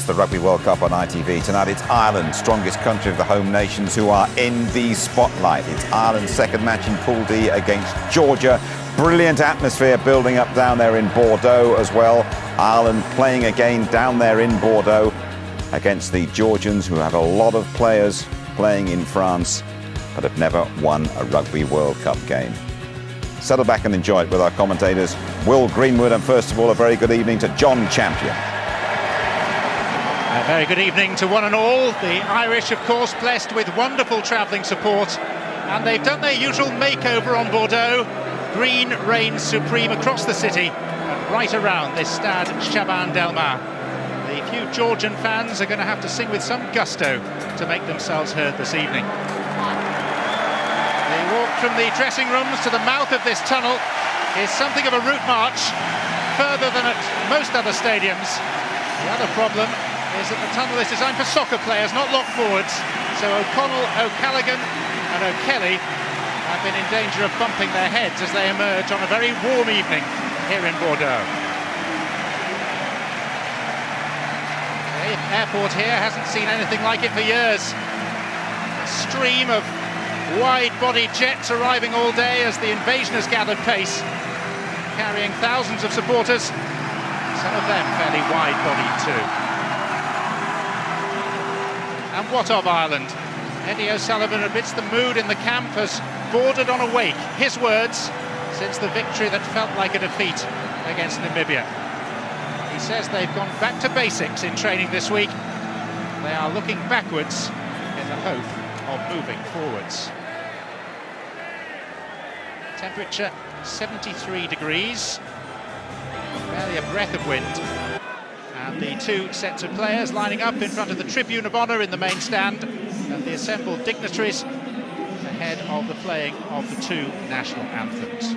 It's the Rugby World Cup on ITV. Tonight it's Ireland, strongest country of the home nations, who are in the spotlight. It's Ireland's second match in Pool D against Georgia. Brilliant atmosphere building up down there in Bordeaux as well. Ireland playing again down there in Bordeaux against the Georgians, who have a lot of players playing in France but have never won a Rugby World Cup game. Settle back and enjoy it with our commentators, Will Greenwood, and first of all, a very good evening to John Champion. A very good evening to one and all. The Irish, of course, blessed with wonderful travelling support, and they've done their usual makeover on Bordeaux. Green reigns supreme across the city and right around this Stade Chaban-Delmas. The few Georgian fans are going to have to sing with some gusto to make themselves heard this evening. The walk from the dressing rooms to the mouth of this tunnel is something of a route march, further than at most other stadiums. The other problem is that the tunnel is designed for soccer players, not lock forwards. So O'Connell, O'Callaghan and O'Kelly have been in danger of bumping their heads as they emerge on a very warm evening here in Bordeaux. The airport here hasn't seen anything like it for years. A stream of wide-bodied jets arriving all day as the invasion has gathered pace, carrying thousands of supporters, some of them fairly wide-bodied too. And what of Ireland? Eddie O'Sullivan admits the mood in the camp has bordered on a wake, his words, since the victory that felt like a defeat against Namibia. He says they've gone back to basics in training this week. They are looking backwards in the hope of moving forwards. Temperature 73 degrees, barely a breath of wind. And the two sets of players lining up in front of the Tribune of Honour in the main stand, and the assembled dignitaries ahead of the playing of the two national anthems.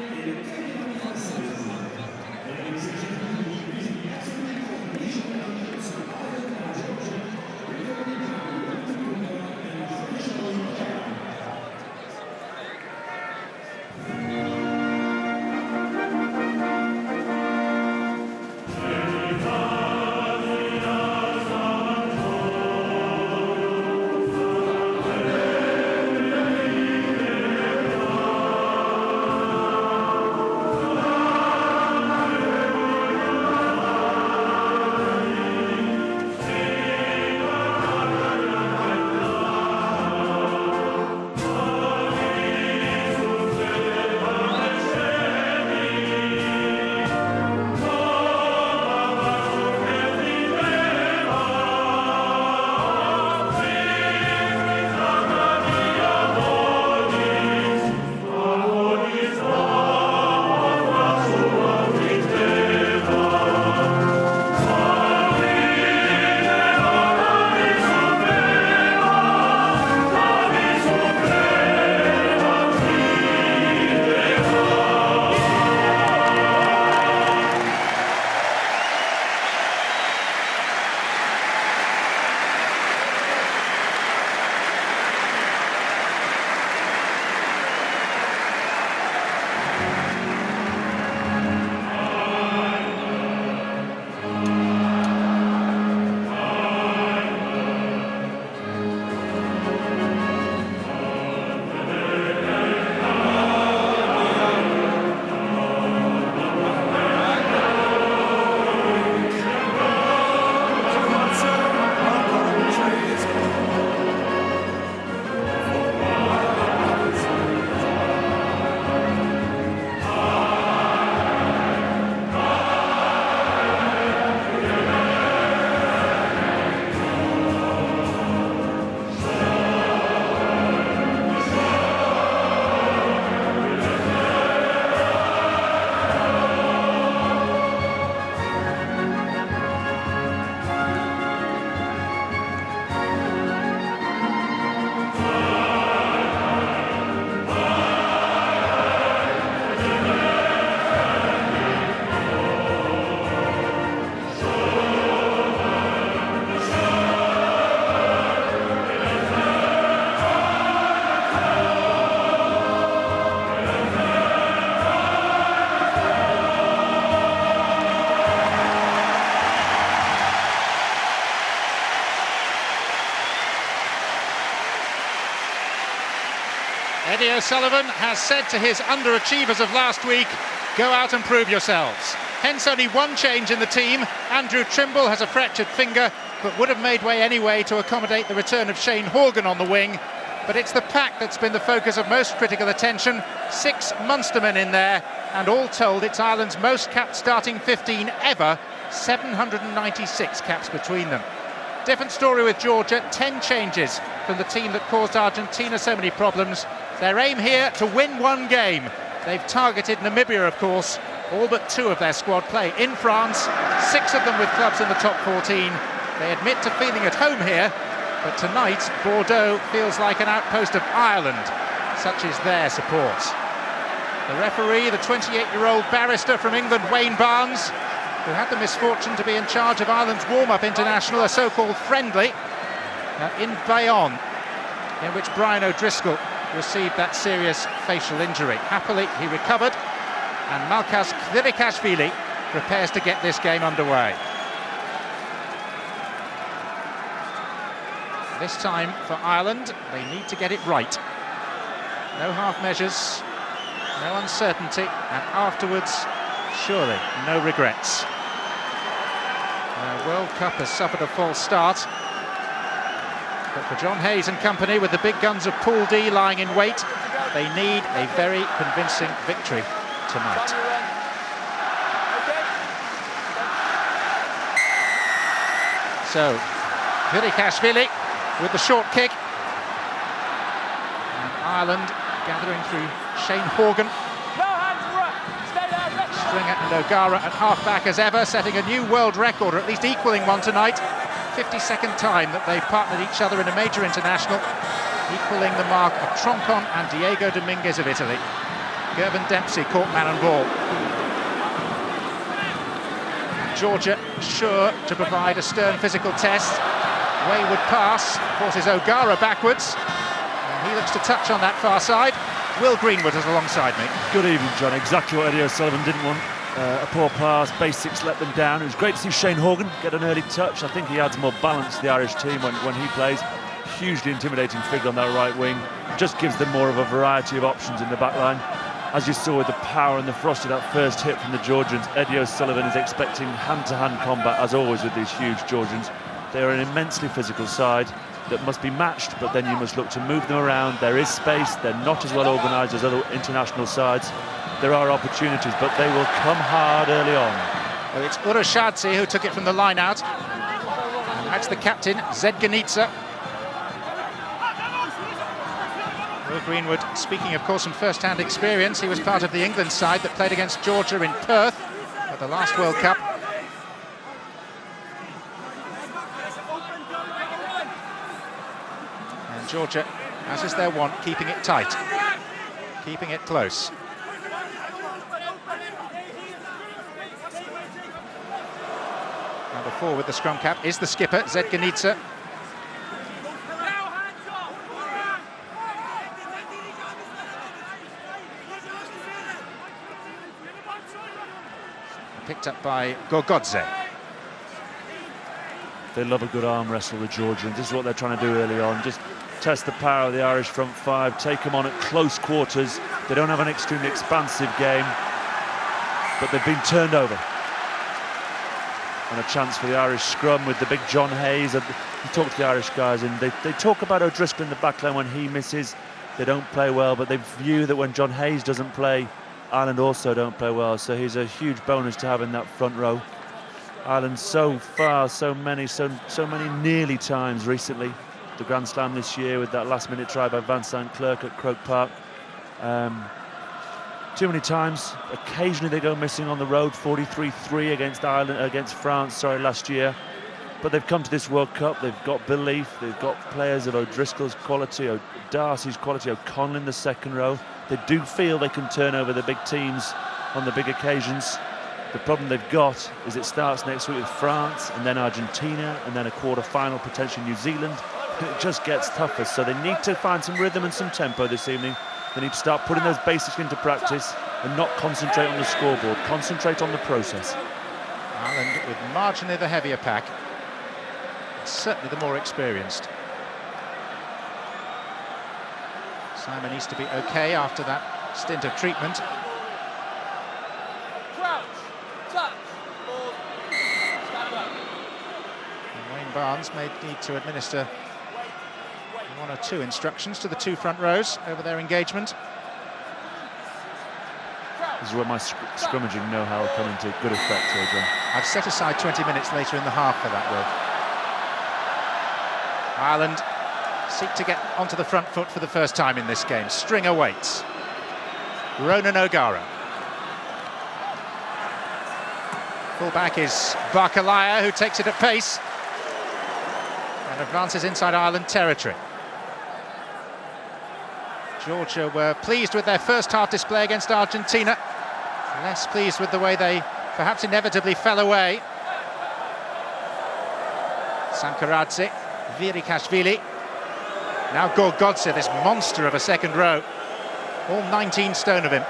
Eddie O'Sullivan has said to his underachievers of last week, go out and prove yourselves. Hence only one change in the team. Andrew Trimble has a fractured finger, but would have made way anyway to accommodate the return of Shane Horgan on the wing. But it's the pack that's been the focus of most critical attention. 6 Munstermen in there, and all told it's Ireland's most capped starting 15 ever, 796 caps between them. Different story with Georgia, 10 changes from the team that caused Argentina so many problems. Their aim here to win one game. They've targeted Namibia, of course. All but 2 of their squad play in France, 6 of them with clubs in the top 14. They admit to feeling at home here, but tonight Bordeaux feels like an outpost of Ireland. Such is their support. The referee, the 28-year-old barrister from England, Wayne Barnes, who had the misfortune to be in charge of Ireland's warm-up international, a so-called friendly, in Bayonne, in which Brian O'Driscoll received that serious facial injury. Happily, he recovered, and Malkas Kvirikashvili prepares to get this game underway. This time for Ireland, they need to get it right. No half measures, no uncertainty, and afterwards, surely no regrets. The World Cup has suffered a false start, but for John Hayes and company, with the big guns of Pool D lying in wait, they need a very convincing victory tonight. So, Kvirikashvili with the short kick, and Ireland gathering through Shane Horgan. Stringer and O'Gara at half-back as ever, setting a new world record, or at least equaling one tonight. 52nd time that they've partnered each other in a major international, equaling the mark of Troncon and Diego Dominguez of Italy. Gervin Dempsey caught man and ball. Georgia sure to provide a stern physical test. Wayward pass forces O'Gara backwards, and he looks to touch on that far side. Will Greenwood is alongside me. Good evening, John. Exactly what Eddie O'Sullivan didn't want. A poor pass, basics let them down. It was great to see Shane Horgan get an early touch. I think he adds more balance to the Irish team when he plays. Hugely intimidating figure on that right wing. Just gives them more of a variety of options in the back line. As you saw with the power and the frost of that first hit from the Georgians, Eddie O'Sullivan is expecting hand-to-hand combat, as always with these huge Georgians. They are an immensely physical side that must be matched, but then you must look to move them around. There is space. They're not as well organised as other international sides. There are opportunities, but they will come hard early on. Well, it's Uroshadze who took it from the line out. And that's the captain, Zedganitsa. Will Greenwood, speaking of course from first-hand experience, he was part of the England side that played against Georgia in Perth at the last World Cup. And Georgia, as is their wont, keeping it tight, keeping it close. Number 4 with the scrum cap is the skipper, Zedganitsa. Picked up by Gogodze. They love a good arm wrestle, the Georgians. This is what they're trying to do early on. Just test the power of the Irish front 5, take them on at close quarters. They don't have an extremely expansive game, but they've been turned over. And a chance for the Irish scrum with the big John Hayes. You talk to the Irish guys, and they talk about O'Driscoll in the backline when he misses. They don't play well, but they view that when John Hayes doesn't play, Ireland also don't play well, so he's a huge bonus to have in that front row. Ireland so far, so many nearly times recently. The Grand Slam this year with that last-minute try by Van St. Clerk at Croke Park. Too many times. Occasionally they go missing on the road. 43-3 against France last year. But they've come to this World Cup. They've got belief. They've got players of O'Driscoll's quality, Darcy's quality, O'Connell in the second row. They do feel they can turn over the big teams on the big occasions. The problem they've got is it starts next week with France and then Argentina and then a quarter-final, potentially New Zealand. It just gets tougher, so they need to find some rhythm and some tempo this evening. They need to start putting those basics into practice and not concentrate on the scoreboard, concentrate on the process. Ireland with marginally the heavier pack, certainly the more experienced. Simon needs to be okay after that stint of treatment. And Wayne Barnes may need to administer one or two instructions to the two front rows over their engagement. This is where my scrummaging know-how will come into good effect here, John. I've set aside 20 minutes later in the half for that, Will. Ireland seek to get onto the front foot for the first time in this game. Stringer waits. Ronan O'Gara. Full-back is Barkalaya, who takes it at pace and advances inside Ireland territory. Georgia were pleased with their first half display against Argentina. Less pleased with the way they perhaps inevitably fell away. Sankaradze, Virikashvili. Now Gorgodze, this monster of a second row. All 19 stone of him.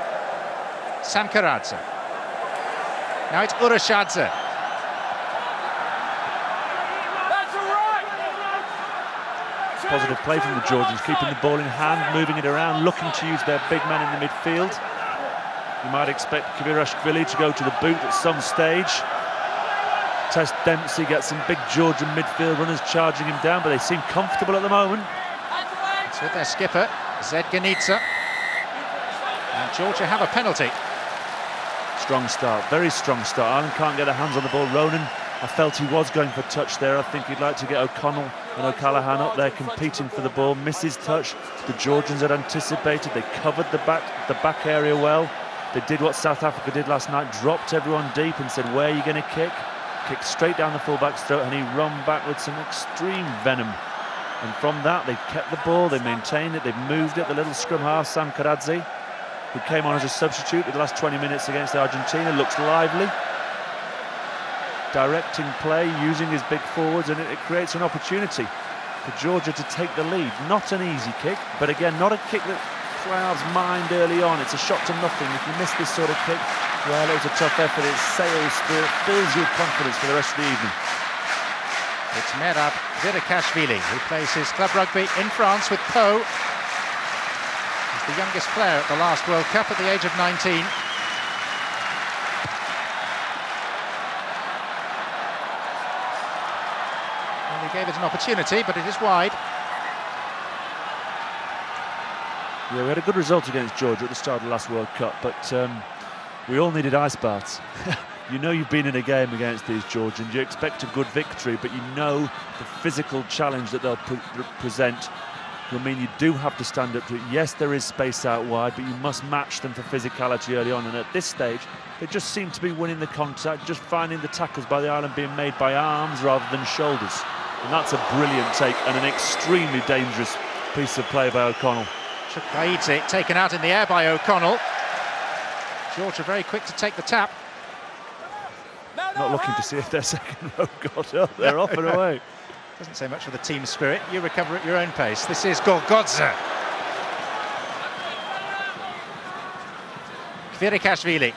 Sankaradze. Now it's Urashadze. Positive play from the Georgians, keeping the ball in hand, moving it around, looking to use their big men in the midfield. You might expect Kvirashvili to go to the boot at some stage. Test Dempsey gets some big Georgian midfield runners charging him down, but they seem comfortable at the moment. It's with their skipper, Zedganitsa. And Georgia have a penalty. Strong start, very strong start. Ireland can't get their hands on the ball. Ronan, I felt he was going for touch there. I think he'd like to get O'Connell and O'Callaghan up there competing for the ball. Misses touch. The Georgians had anticipated. They covered the back area well. They did what South Africa did last night, dropped everyone deep and said, where are you going to kick? Kicked straight down the full-back's throat, and he run back with some extreme venom. And from that, they kept the ball, they maintained it, they moved it. The little scrum half, Sam Karadze, who came on as a substitute with the last 20 minutes against Argentina, looks lively. Directing play, using his big forwards, and it creates an opportunity for Georgia to take the lead. Not an easy kick, but again, not a kick that clouds mind early on. It's a shot to nothing. If you miss this sort of kick, well, it was a tough effort. It sails through, it fills you with confidence for the rest of the evening. It's Merab Virikashvili, who plays his club rugby in France with Pau. He's the youngest player at the last World Cup at the age of 19. He gave it an opportunity, but it is wide. Yeah, we had a good result against Georgia at the start of the last World Cup, but we all needed ice baths. You know you've been in a game against these Georgians, you expect a good victory, but you know the physical challenge that they'll present will mean you do have to stand up to it. Yes, there is space out wide, but you must match them for physicality early on, and at this stage, they just seem to be winning the contact, just finding the tackles by the Ireland being made by arms rather than shoulders. And that's a brilliant take and an extremely dangerous piece of play by O'Connell. Chukwueze taken out in the air by O'Connell. Georgia very quick to take the tap. Not looking to see if their second row got up. They're off and away. Doesn't say much for the team spirit. You recover at your own pace. This is Gorgodze. Kvirikashvili.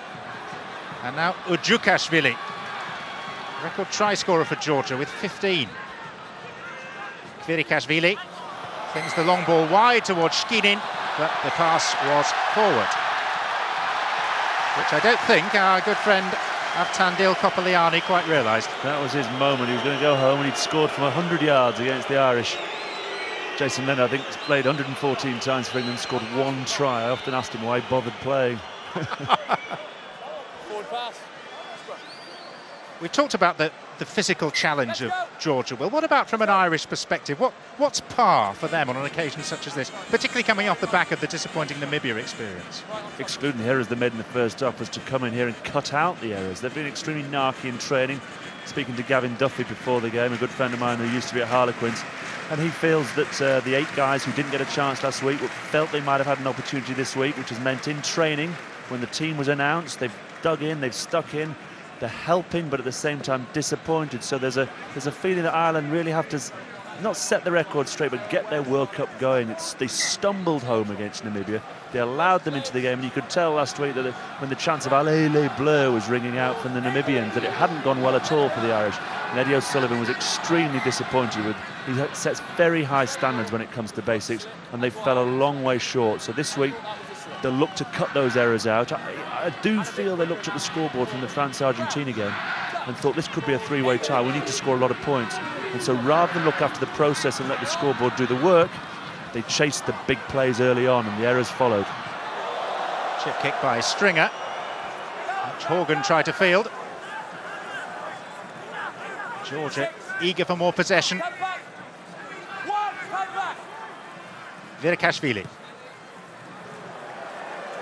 And now Ujukashvili. Record try scorer for Georgia with 15. Kvirikashvili flings the long ball wide towards Shkinin, but the pass was forward, which I don't think our good friend Avtandil Kopoliani quite realised. That was his moment. He was going to go home, and he'd scored from 100 yards against the Irish. Jason Leonard, I think, played 114 times for England, scored one try. I often asked him why he bothered playing. We've talked about the physical challenge of Georgia. Well, what about from an Irish perspective? What's par for them on an occasion such as this, particularly coming off the back of the disappointing Namibia experience? Excluding the errors they made in the first half was to come in here and cut out the errors. They've been extremely narky in training. Speaking to Gavin Duffy before the game, a good friend of mine who used to be at Harlequins, and he feels that the 8 guys who didn't get a chance last week felt they might have had an opportunity this week, which has meant in training, when the team was announced, they've dug in, they've stuck in. They're helping, but at the same time disappointed. So there's a feeling that Ireland really have to not set the record straight, but get their World Cup going. They stumbled home against Namibia. They allowed them into the game, and you could tell last week that when the chants of Allez les Bleus was ringing out from the Namibians, that it hadn't gone well at all for the Irish. And Eddie O'Sullivan was extremely disappointed with. He sets very high standards when it comes to basics, and they fell a long way short. So this week, they'll look to cut those errors out. I do feel they looked at the scoreboard from the France-Argentina game and thought this could be a three-way tie. We need to score a lot of points. And so rather than look after the process and let the scoreboard do the work, they chased the big plays early on, and the errors followed. Chip kick by Stringer, which Horgan tried to field. Georgia eager for more possession. Virakashvili.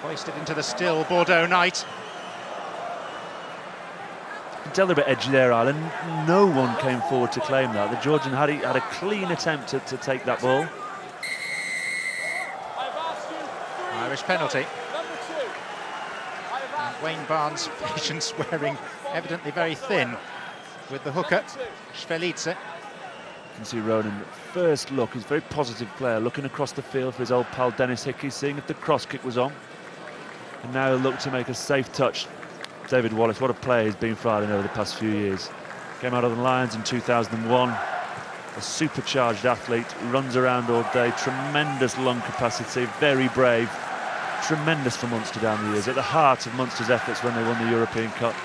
Hoisted into the still Bordeaux night. You can tell they're a bit edgy there, Ireland. No one came forward to claim that. The Georgian had a clean attempt to take that ball. Irish penalty. And Wayne Barnes' patience wearing evidently very thin with the hooker, Švelice. You can see Ronan, at first look, he's a very positive player, looking across the field for his old pal Dennis Hickey, seeing if the cross kick was on. And now he'll look to make a safe touch. David Wallace, what a player he's been for Ireland over the past few years. Came out of the Lions in 2001. A supercharged athlete, runs around all day, tremendous lung capacity, very brave. Tremendous for Munster down the years, at the heart of Munster's efforts when they won the European Cup.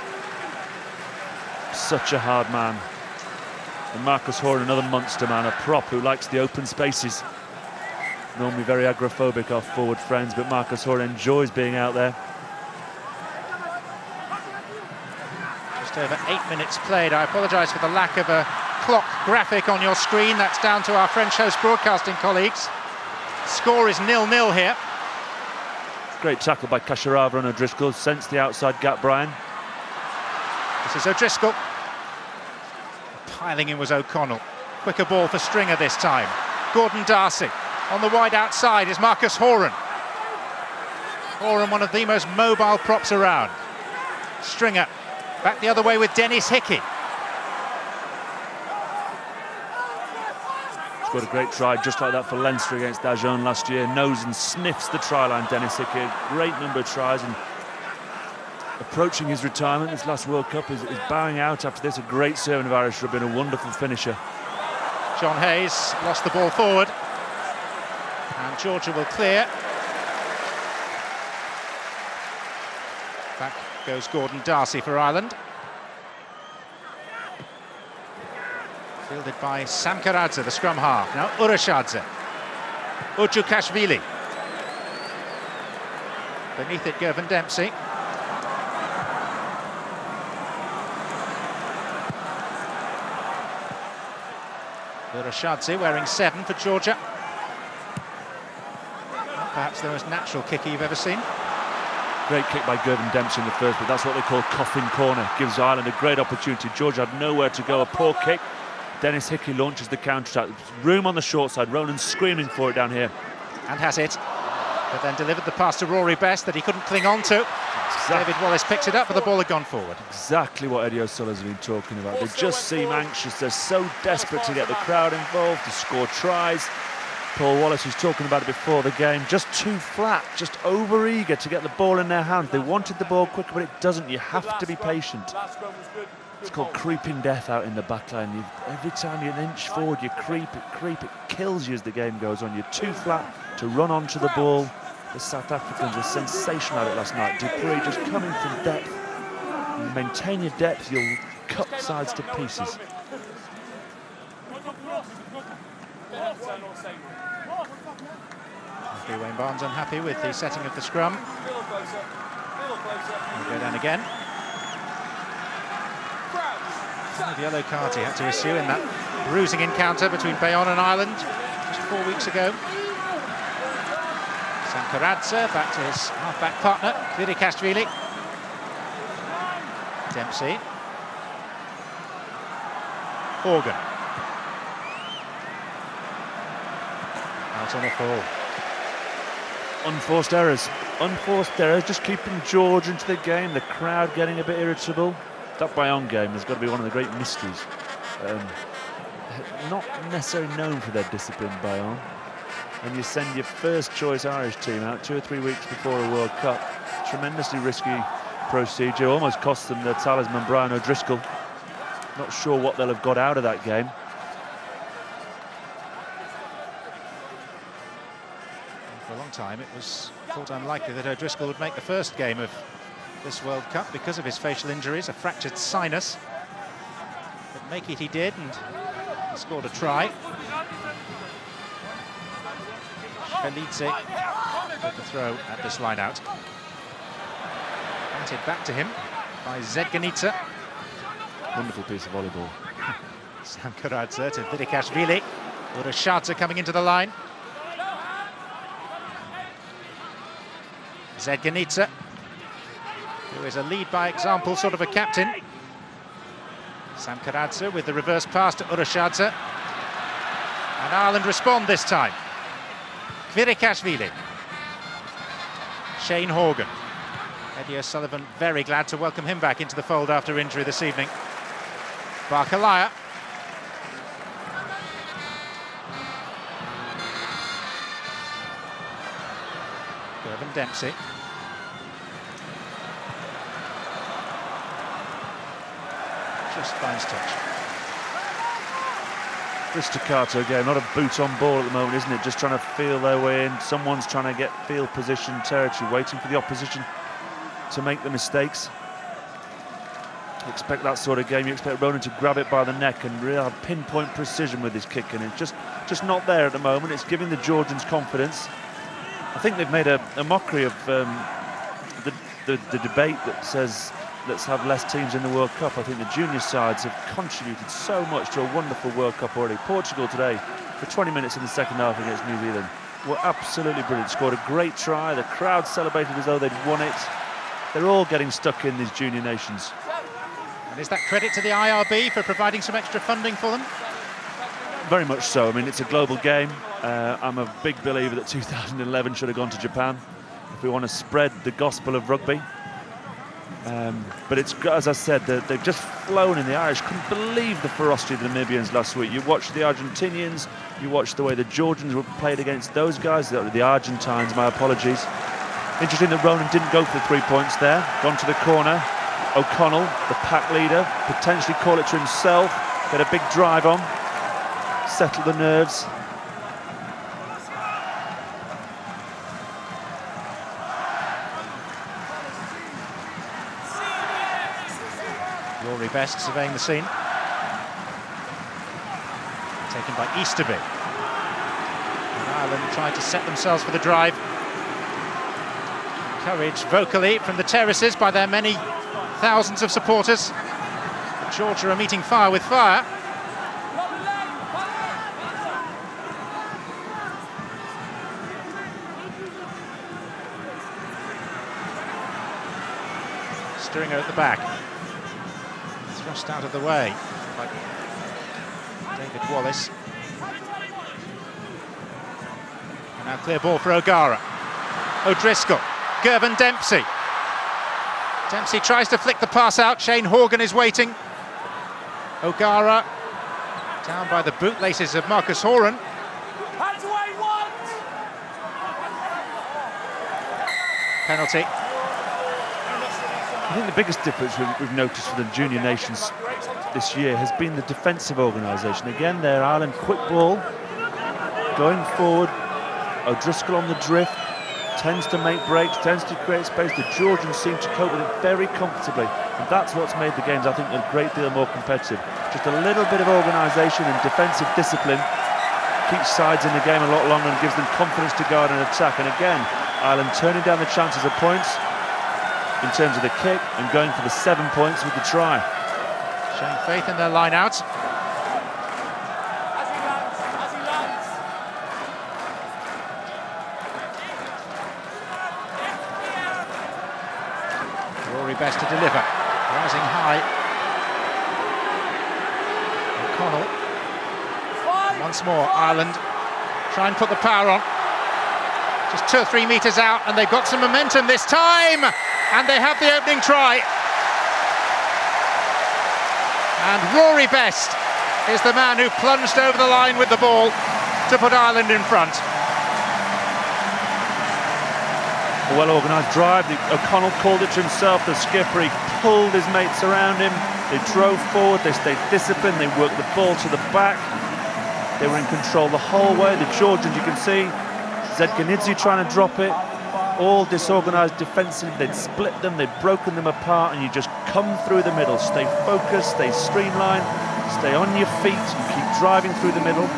Such a hard man. And Marcus Horan, another Munster man, a prop who likes the open spaces. Normally very agoraphobic, our forward friends, but Marcus Horan enjoys being out there. Just over 8 minutes played. I apologise for the lack of a clock graphic on your screen. That's down to our French host broadcasting colleagues. Score is 0-0 here. Great tackle by Kasharava and O'Driscoll. Sensed the outside gap, Brian. This is O'Driscoll. Piling in was O'Connell. Quicker ball for Stringer this time. Gordon Darcy. On the wide outside is Marcus Horan. Horan, one of the most mobile props around. Stringer back the other way with Dennis Hickey. Scored a great try just like that for Leinster against Dajon last year. Knows and sniffs the try line, Dennis Hickey. A great number of tries, and approaching his retirement, this last World Cup, is bowing out after this. A great servant of Irish rugby and a wonderful finisher. John Hayes lost the ball forward, and Georgia will clear. Back goes Gordon Darcy for Ireland. Fielded by Sam Karadze, the scrum half. Now Urashadze. Ujukashvili. Beneath it, Gervin Dempsey. Urashadze wearing 7 for Georgia. Perhaps the most natural kicker you've ever seen. Great kick by Gervin Dempsey in the first, but that's what they call coffin corner. Gives Ireland a great opportunity. Georgia had nowhere to go. A poor kick. Dennis Hickey launches the counter-attack. Room on the short side. Ronan screaming for it down here. And has it. But then delivered the pass to Rory Best that he couldn't cling on to. David Wallace picked it up, but the ball had gone forward. Exactly what Eddie O'Sullivan's been talking about. They just seem anxious. They're so desperate to get the crowd involved, to score tries. Paul Wallace was talking about it before the game. Just too flat, just over-eager to get the ball in their hands. They wanted the ball quicker, but it doesn't. You have to be patient. It's called creeping death out in the backline. Every time you inch forward, you creep. It kills you as the game goes on. You're too flat to run onto the ball. The South Africans were sensational at it last night. Dupree just coming from depth. You maintain your depth, you'll cut sides to pieces. Wayne Barnes unhappy with the setting of the scrum. We'll go down again. The yellow cards he had to issue in that bruising encounter between Bayonne and Ireland just 4 weeks ago. Sam Karadze back to his half-back partner, Virakashvili. Dempsey. Horgan. Out on a fall. Unforced errors, just keeping George into the game, the crowd getting a bit irritable. That Bayonne game has got to be one of the great mysteries. Not necessarily known for their discipline, Bayonne. And you send your first choice Irish team out 2 or 3 weeks before a World Cup. Tremendously risky procedure, almost cost them their talisman, Brian O'Driscoll. Not sure what they'll have got out of that game. For a long time, it was thought unlikely that O'Driscoll would make the first game of this World Cup because of his facial injuries, a fractured sinus. But make it he did, and he scored a try. Felice with the throw at this line-out. Batted back to him by Zedganica. Wonderful piece of volleyball. Sam Karadze to Vidikashvili. Urashadze coming into the line. Zedganica, who is a lead by example, sort of a captain. Sam Karadze with the reverse pass to Urashadze. And Ireland respond this time. Vidikashvili. Shane Horgan. Eddie O'Sullivan very glad to welcome him back into the fold after injury this evening. Barkalaya. Chaban-Delmas. Just finds touch. This staccato game, not a boot on ball at the moment, isn't it? Just trying to feel their way in. Someone's trying to get field position territory, waiting for the opposition to make the mistakes. You expect that sort of game. You expect Ronan to grab it by the neck and really have pinpoint precision with his kick, and it's just not there at the moment. It's giving the Georgians confidence. I think they've made a mockery of the debate that says let's have less teams in the World Cup. I think the junior sides have contributed so much to a wonderful World Cup already. Portugal today, for 20 minutes in the second half against New Zealand, were absolutely brilliant. Scored a great try. The crowd celebrated as though they'd won it. They're all getting stuck in, these junior nations. And is that credit to the IRB for providing some extra funding for them? Very much so. I mean, it's a global game. I'm a big believer that 2011 should have gone to Japan if we want to spread the gospel of rugby. But it's, as I said, they've just flown in. The Irish couldn't believe the ferocity of the Namibians last week. You watched the Argentinians, you watched the way the Georgians were played against those guys, the Argentines, my apologies. Interesting that Ronan didn't go for the 3 points there. Gone to the corner. O'Connell, the pack leader, potentially call it to himself, get a big drive on, settle the nerves. Rory Best surveying the scene. Taken by Easterby. And Ireland tried to set themselves for the drive. Encouraged vocally from the terraces by their many thousands of supporters. Georgia are meeting fire with fire. Stringer at the back. Thrust out of the way by David Wallace. And now clear ball for O'Gara. O'Driscoll. Chaban-Delmas. Dempsey tries to flick the pass out. Shane Horgan is waiting. O'Gara down by the bootlaces of Marcus Horan. Penalty. I think the biggest difference we've noticed for the junior nations this year has been the defensive organisation. Again, there, Ireland, quick ball, going forward. O'Driscoll on the drift. Tends to make breaks, tends to create space. The Georgians seem to cope with it very comfortably, and that's what's made the games, I think, a great deal more competitive. Just a little bit of organisation and defensive discipline keeps sides in the game a lot longer and gives them confidence to guard and attack. And again, Ireland turning down the chances of points in terms of the kick and going for the 7 points with the try. Showing faith in their line-out. Best to deliver, rising high. O'Connell. Once more, Ireland try and put the power on. Just 2 or 3 metres out, and they've got some momentum this time, and they have the opening try. And Rory Best is the man who plunged over the line with the ball to put Ireland in front. A well-organised drive. O'Connell called it to himself. The skipper, he pulled his mates around him, they drove forward, they stayed disciplined, they worked the ball to the back, they were in control the whole way. The Georgians, you can see Zedganidze trying to drop it, all disorganised defensively. They'd split them, they'd broken them apart, and you just come through the middle, stay focused, stay streamlined, stay on your feet and keep driving through the middle.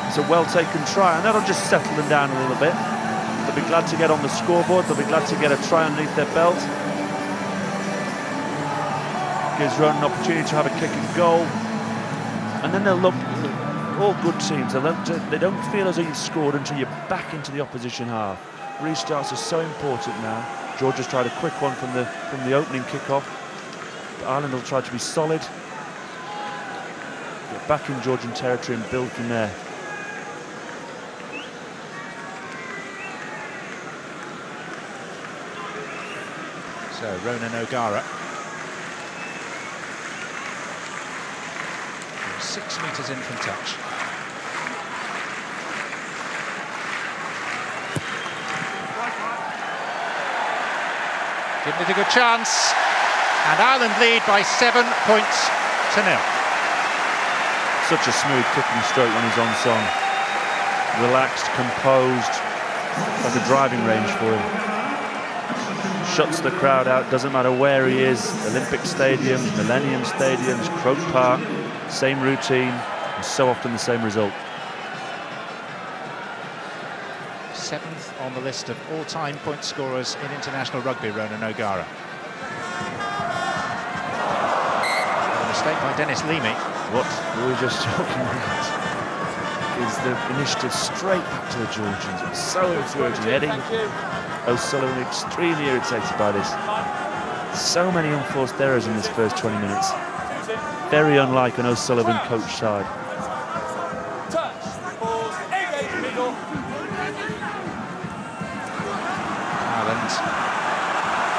It's a well-taken try, and that'll just settle them down a little bit. They'll be glad to get on the scoreboard, they'll be glad to get a try underneath their belt. Gives Ronan an opportunity to have a kick and goal. And then they'll look, all good teams, they don't feel as though you've scored until you're back into the opposition half. Restarts are so important now. Georgia's tried a quick one from the opening kick-off. But Ireland will try to be solid. Get back in Georgian territory and build from there. So Ronan O'Gara. 6 metres in from touch. Given it a good chance, and Ireland lead by 7 points to 0. Such a smooth kicking stroke when he's on song. Relaxed, composed, like a driving range for him. Shuts the crowd out, doesn't matter where he is. Olympic stadiums, Millennium stadiums, Croke Park, same routine, and so often the same result. 7th on the list of all-time point scorers in international rugby, Ronan O'Gara. A mistake by Dennis Leamy. What we were just talking about is the initiative straight back to the Georgians. It's so infuriating. Eddie O'Sullivan extremely irritated by this. So many unforced errors in this first 20 minutes. Very unlike an O'Sullivan coach side. Ireland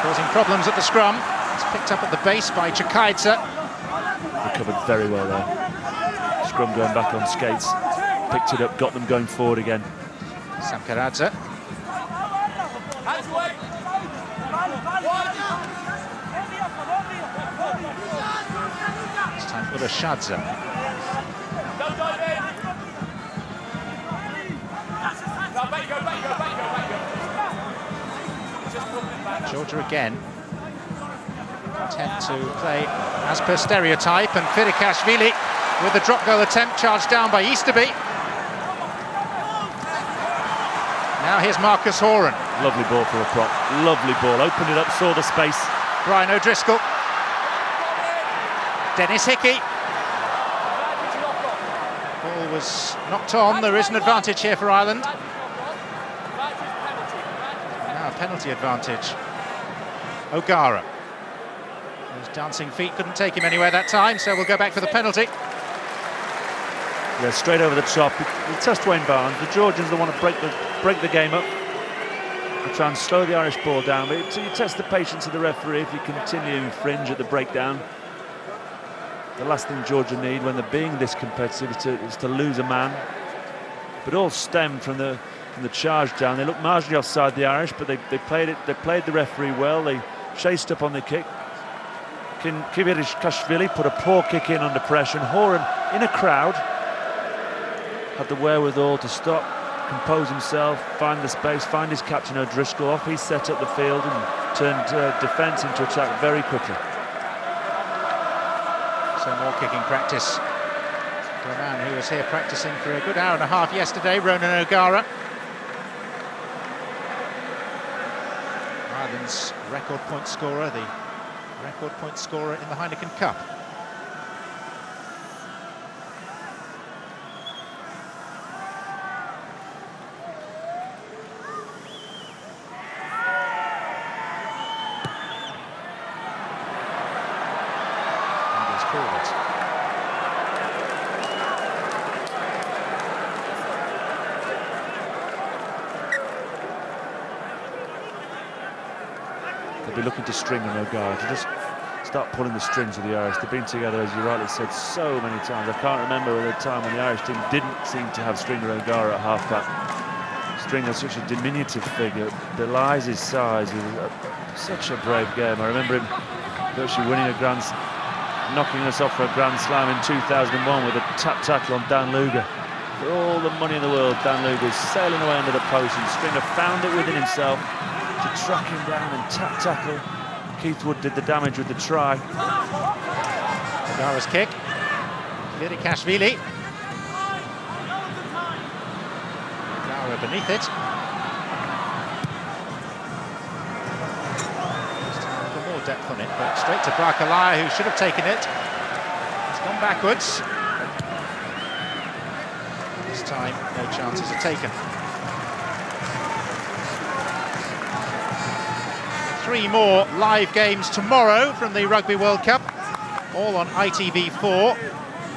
causing problems at the scrum. It's picked up at the base by Chakaidze. Recovered very well there. Scrum going back on skates. Picked it up, got them going forward again. Samkaradze. It's time for the Shadze. Georgia again attempt to play as per stereotype, and Firikashvili with the drop goal attempt charged down by Easterby. Now here's Marcus Horan. Lovely ball for a prop. Lovely ball. Opened it up, saw the space. Brian O'Driscoll. Dennis Hickey. Ball was knocked on. There is an advantage here for Ireland. Now a penalty advantage. O'Gara. Those dancing feet couldn't take him anywhere that time, so we'll go back for the penalty. Yeah, straight over the top. He touched Wayne Barnes. The Georgians don't want to break the game up. They try and slow the Irish ball down, but you test the patience of the referee if you continue to infringe at the breakdown. The last thing Georgia need when they're being this competitive is to lose a man. But all stemmed from the charge down. They looked marginally offside the Irish, but they played it. They played the referee well. They chased up on the kick. Firikashvili put a poor kick in under pressure. And Horan, in a crowd, had the wherewithal to stop, compose himself, find the space, find his captain O'Driscoll off. He set up the field and turned defence into attack very quickly. So more kicking practice. The man who was here practicing for a good hour and a half yesterday, Ronan O'Gara. Ireland's record point scorer, the record point scorer in the Heineken Cup. They'll be looking to string on O'Gara, to just start pulling the strings of the Irish. They've been together, as you rightly said, so many times. I can't remember a time when the Irish team didn't seem to have Stringer O'Gara at half-back. Stringer's such a diminutive figure, belies his size. It was such a brave game. I remember him virtually winning a knocking us off for a Grand Slam in 2001 with a tap tackle on Dan Luger. For all the money in the world, Dan Luger's sailing away under the post, and Stringer found it within himself to track him down and tap tackle. Keith Wood did the damage with the try. O'Gara's kick. Kvirikashvili. O'Gara beneath it. Just a little more depth on it, but straight to Brakalaya, who should have taken it. It's gone backwards. This time, no chances are taken. 3 more live games tomorrow from the Rugby World Cup, all on ITV4.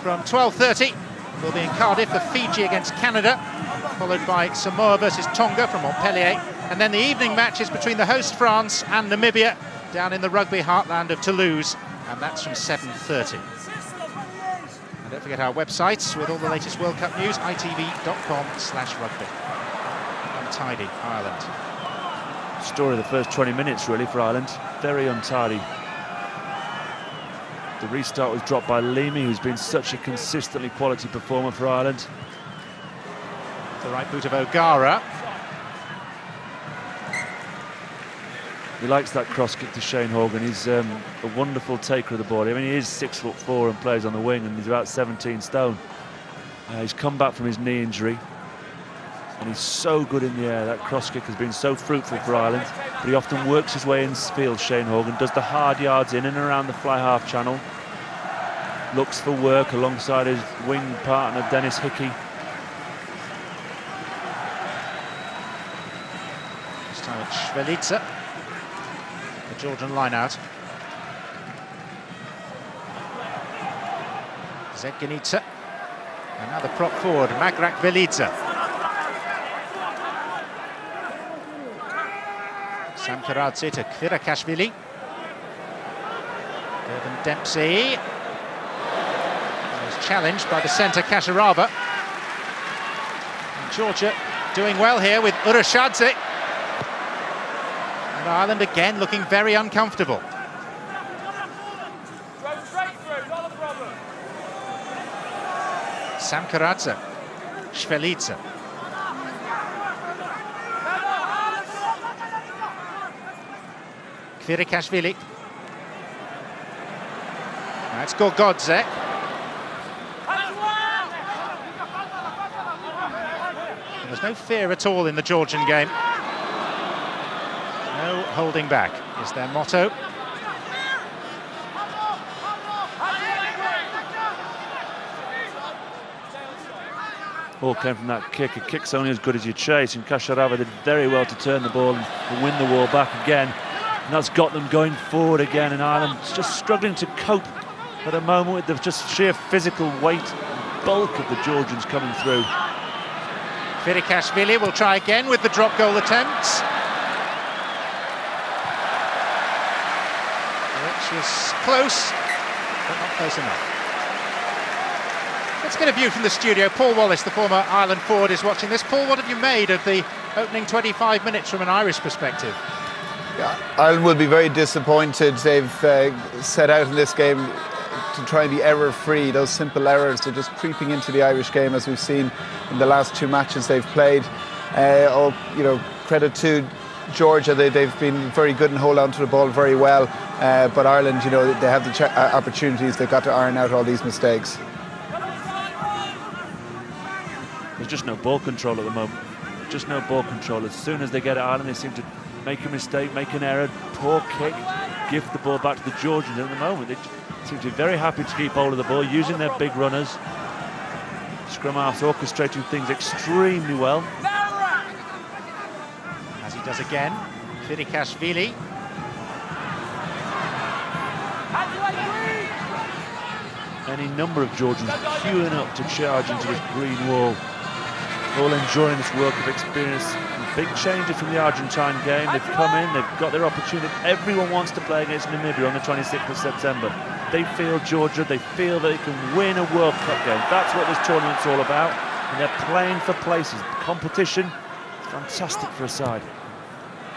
From 12:30, we'll be in Cardiff for Fiji against Canada, followed by Samoa versus Tonga from Montpellier, and then the evening matches between the host France and Namibia down in the rugby heartland of Toulouse, and that's from 7:30. And don't forget our websites with all the latest World Cup news, itv.com/rugby. Untidy Ireland. Story of the first 20 minutes really for Ireland, very untidy. The restart was dropped by Leamy, who's been such a consistently quality performer for Ireland. The right boot of O'Gara. He likes that cross kick to Shane Horgan. He's a wonderful taker of the ball. I mean, he is 6'4" and plays on the wing, and he's about 17 stone. He's come back from his knee injury, and he's so good in the air. That cross kick has been so fruitful for Ireland, but he often works his way in field, Shane Horgan, does the hard yards in and around the fly half channel, looks for work alongside his wing partner Dennis Hickey. This time it's Švelica, the Georgian line-out. Zedganica, and now the prop forward, Magrak Velidze. Samkaradze to Kvirikashvili. Durban Dempsey. Was challenged by the centre Kasharava. And Georgia doing well here with Urashadze. And Ireland again looking very uncomfortable. Samkaradze, Švelica. Kvirikashvili. That's Gorgodze. There's no fear at all in the Georgian game. No holding back is their motto. All came from that kick. A kick's only as good as your chase, and Kasharava did very well to turn the ball and win the war back again. And that's got them going forward again, and Ireland's just struggling to cope at the moment with the just sheer physical weight and bulk of the Georgians coming through. Kvirikashvili will try again with the drop goal attempts, which was close, but not close enough. Let's get a view from the studio. Paul Wallace, the former Ireland forward, is watching this. Paul, what have you made of the opening 25 minutes from an Irish perspective? Yeah, Ireland will be very disappointed. They've set out in this game to try and be error-free. Those simple errors, they're just creeping into the Irish game, as we've seen in the last 2 matches they've played. Credit to Georgia, they've been very good and hold on to the ball very well. But Ireland, they have the opportunities. They've got to iron out all these mistakes. There's just no ball control at the moment. Just no ball control. As soon as they get it, Ireland, they seem to make a mistake, make an error, poor kick, give the ball back to the Georgians. At the moment, they seem to be very happy to keep hold of the ball, using their big runners. Scrum halves orchestrating things extremely well. As he does again, Kvirikashvili. Any number of Georgians queuing up to charge into this green wall. All enjoying this World Cup experience. Big changes from the Argentine game. They've come in, they've got their opportunity. Everyone wants to play against Namibia on the 26th of September. They feel Georgia, they feel they can win a World Cup game. That's what this tournament's all about. And they're playing for places. Competition, fantastic for a side.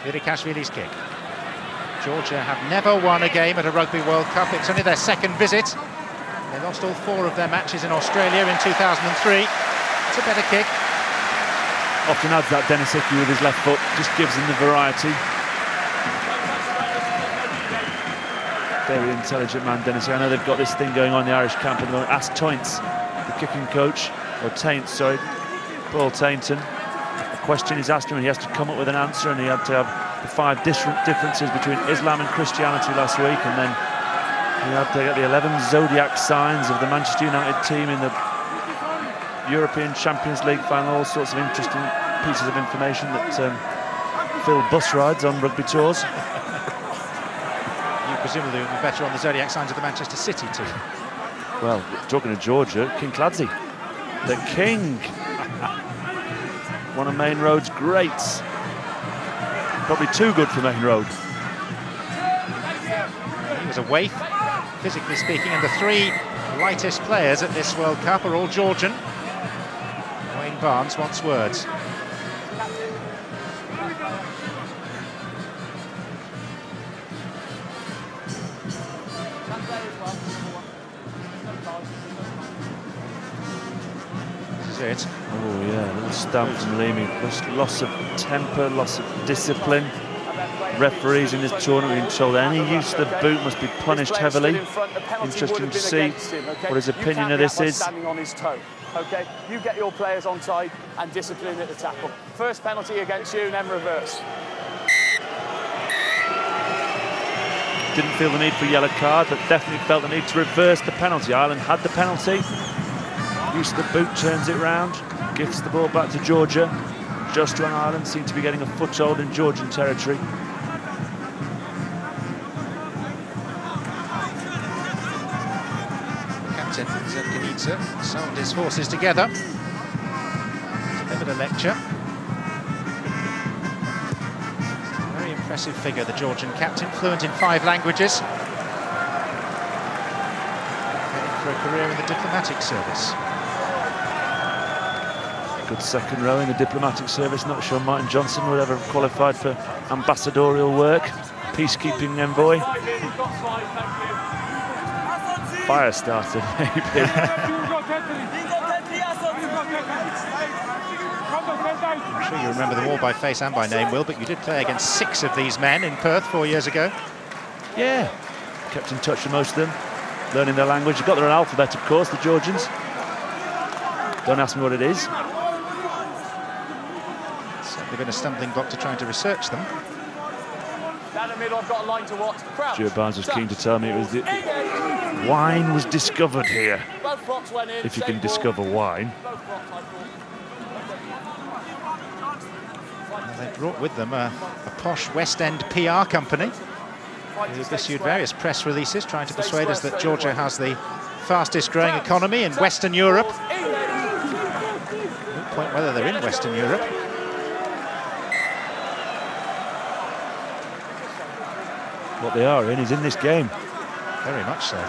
Kvirikashvili's kick. Georgia have never won a game at a Rugby World Cup. It's only their second visit. They lost all 4 of their matches in Australia in 2003. It's a better kick. Often adds that Dennis Hickey with his left foot, just gives him the variety. Very intelligent man, Dennis. I know they've got this thing going on in the Irish camp at the moment. Ask Taints, the kicking coach, or Taint, sorry, Paul Tainton. A question is asked him and he has to come up with an answer, and he had to have the 5 differences between Islam and Christianity last week, and then he had to get the 11 zodiac signs of the Manchester United team in the European Champions League final. All sorts of interesting pieces of information that fill bus rides on rugby tours. You presumably would be better on the zodiac signs of the Manchester City team. Well, talking to Georgia, King Clancy, the king, one of Main Road's greats. Probably too good for Main Road. He was a waif, physically speaking, and the 3 lightest players at this World Cup are all Georgian. Wayne Barnes wants words. This is it. Oh yeah, a little stamp from Leamy. Loss of temper, loss of discipline. Referees in this tournament being told any use of the boot must be punished heavily. Interesting to see what his opinion of this is. Okay, you get your players onside and discipline at the tackle. First penalty against you, then reverse. Didn't feel the need for a yellow card, but definitely felt the need to reverse the penalty. Ireland had the penalty. Use of the boot turns it round, gifts the ball back to Georgia. Just when Ireland seem to be getting a foothold in Georgian territory. Captain Zerkanidze sold his horses together. Delivered a lecture. Very impressive figure, the Georgian captain, fluent in 5 languages. Heading for a career in the diplomatic service. Good second row in the diplomatic service. Not sure Martin Johnson would ever have qualified for ambassadorial work. Peacekeeping envoy. Fire starter, maybe. I'm sure you remember them all by face and by name, Will, but you did play against 6 of these men in Perth 4 years ago. Yeah, kept in touch with most of them, learning their language. You've got their alphabet, of course, the Georgians. Don't ask me what it is. Certainly been a stumbling block to trying to research them. Down the middle, I've got a line to watch. Stuart Barnes was keen to tell me it was wine was discovered here. If you can discover wine. Well, they brought with them a posh West End PR company who've issued various press releases trying to persuade us that Georgia has the fastest growing economy in Western Europe. Moot point whether they're in Western Europe. What they are in is in this game. Very much so.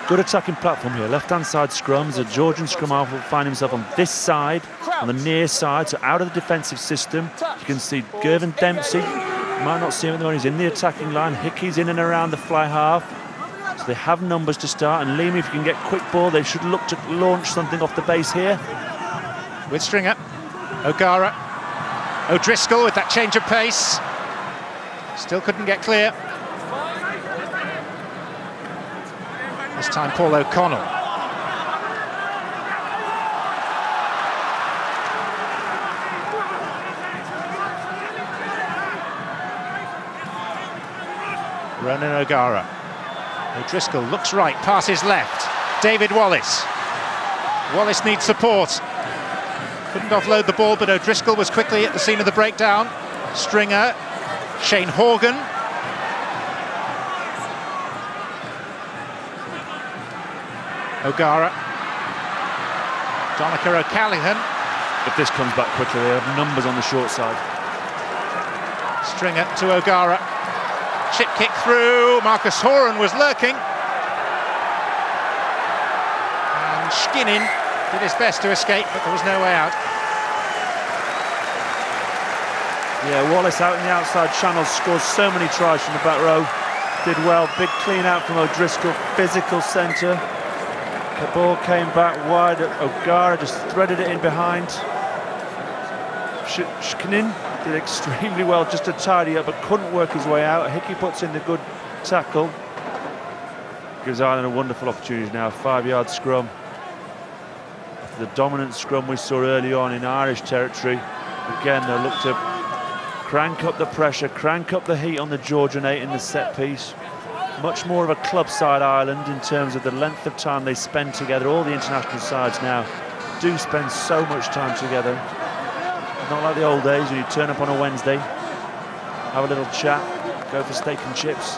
Good attacking platform here. Left-hand side scrums. The Georgian scrum half will find himself on this side, on the near side, so out of the defensive system. You can see Gervin Dempsey. You might not see him at the moment. He's in the attacking line. Hickey's in and around the fly half. So they have numbers to start. And Leamy, if you can get quick ball, they should look to launch something off the base here. With Stringer, O'Gara, O'Driscoll with that change of pace. Still couldn't get clear. This time Paul O'Connell. Ronan O'Gara. O'Driscoll looks right, passes left. David Wallace. Wallace needs support. Couldn't offload the ball, but O'Driscoll was quickly at the scene of the breakdown. Stringer, Shane Horgan. O'Gara. Donica O'Callaghan. If this comes back quickly, they have numbers on the short side. Stringer to O'Gara. Chip kick through. Marcus Horan was lurking. And Skinnin did his best to escape, but there was no way out. Yeah, Wallace out in the outside channel, scores so many tries from the back row. Did well, big clean out from O'Driscoll, physical centre. The ball came back wide, O'Gara just threaded it in behind. Shkinin did extremely well just to tidy up, but couldn't work his way out. Hickey puts in the good tackle. Gives Ireland a wonderful opportunity now, 5-yard scrum. After the dominant scrum we saw early on in Irish territory, again they'll look to crank up the pressure, crank up the heat on the Georgian 8 in the set piece. Much more of a club side Ireland in terms of the length of time they spend together. All the international sides now do spend so much time together. Not like the old days when you turn up on a Wednesday, have a little chat, go for steak and chips.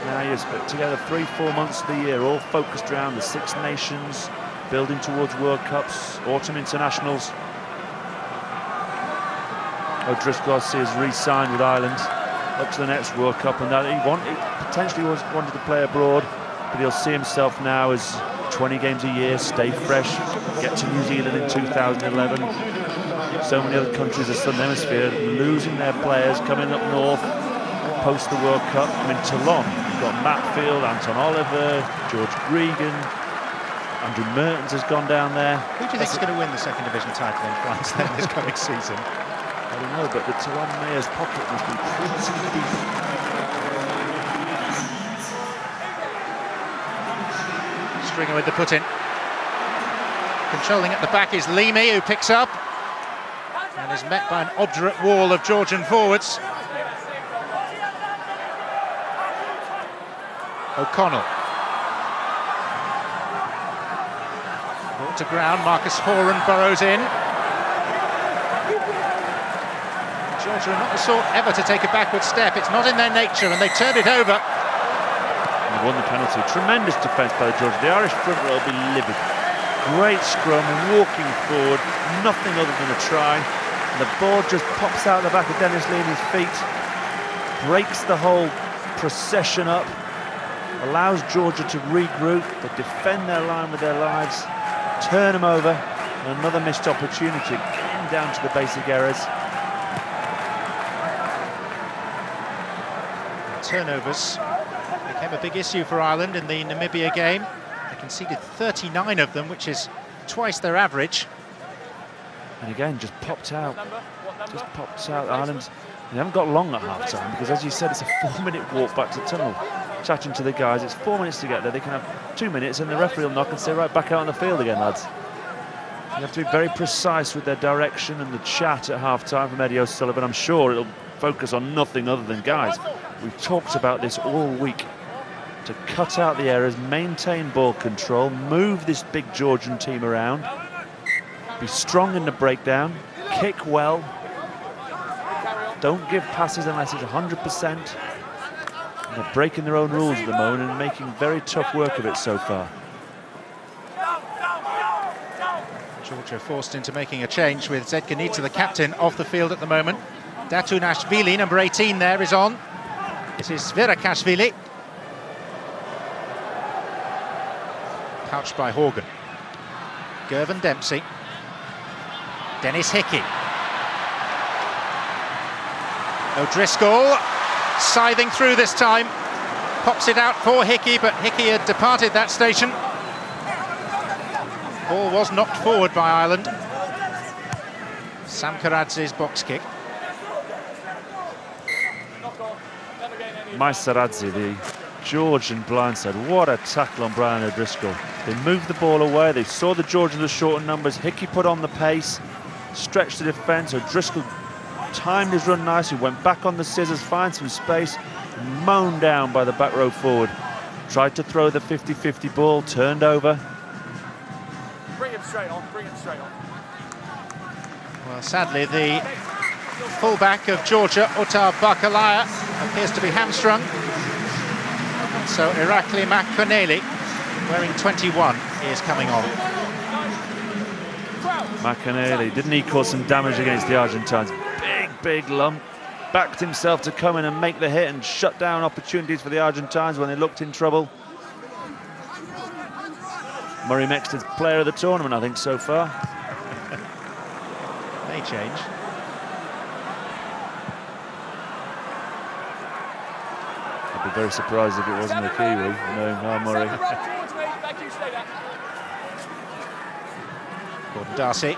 Now you're split together 3-4 months of the year, all focused around the Six Nations, building towards World Cups, autumn internationals. O'Driscoll, I see, has re-signed with Ireland up to the next World Cup, and that he potentially wanted to play abroad, but he'll see himself now as 20 games a year, stay fresh, get to New Zealand in 2011. So many other countries of the Southern Hemisphere losing their players, coming up north post the World Cup. I mean, Toulon, you've got Matt Field, Anton Oliver, George Gregan, Andrew Mertens has gone down there. Who do you think is going to win the second division title in France then this coming season? I don't know, but the Toulon mayor's pocket must be pretty deep. Stringer with the put-in. Controlling at the back is Leamy, who picks up and is met by an obdurate wall of Georgian forwards. O'Connell. Brought to ground, Marcus Horan burrows in. Georgia are not the sort ever to take a backward step. It's not in their nature, and they turned it over. And won the penalty. Tremendous defence by the Georgia. The Irish front row will be livid. Great scrum, walking forward, nothing other than a try. And the ball just pops out the back of Dennis Leamy's feet, breaks the whole procession up, allows Georgia to regroup, but defend their line with their lives, turn them over, and another missed opportunity, again down to the basic errors. Turnovers became a big issue for Ireland in the Namibia game. They conceded 39 of them, which is twice their average. And again, just popped out. Just popped out. Ireland, they haven't got long at half-time, because as you said, it's a 4-minute walk back to the tunnel. Chatting to the guys, it's 4 minutes to get there. They can have 2 minutes and the referee will knock and say, right, back out on the field again, lads. You have to be very precise with their direction, and the chat at half-time from Eddie O'Sullivan, I'm sure it'll focus on nothing other than, guys, we've talked about this all week. To cut out the errors, maintain ball control, move this big Georgian team around, be strong in the breakdown, kick well, don't give passes unless it's 100%. And they're breaking their own rules at the moment and making very tough work of it so far. Georgia forced into making a change with Zedganita, the captain, off the field at the moment. Datunashvili, number 18 there, is on. This is Virakashvili. Couched by Horgan. Gervin Dempsey. Dennis Hickey. O'Driscoll scything through this time. Pops it out for Hickey, but Hickey had departed that station. Ball was knocked forward by Ireland. Sam Karadzi's box kick. Maisaradze, the Georgian blindside. What a tackle on Brian O'Driscoll. They moved the ball away. They saw the Georgians were short in numbers. Hickey put on the pace, stretched the defence. O'Driscoll timed his run nicely, went back on the scissors, find some space, mown down by the back row forward. Tried to throw the 50-50 ball, turned over. Bring him straight on, bring him straight on. Well, sadly, the fullback of Georgia, Otar Bakalaya, appears to be hamstrung. So Irakli Makoneli, wearing 21, is coming on. Makoneli, didn't he cause some damage against the Argentines? Big lump. Backed himself to come in and make the hit and shut down opportunities for the Argentines when they looked in trouble. Murray Mexton's player of the tournament, I think, so far. May change. I'd be very surprised if it wasn't a Kiwi, knowing how Murray. Gordon Darcy.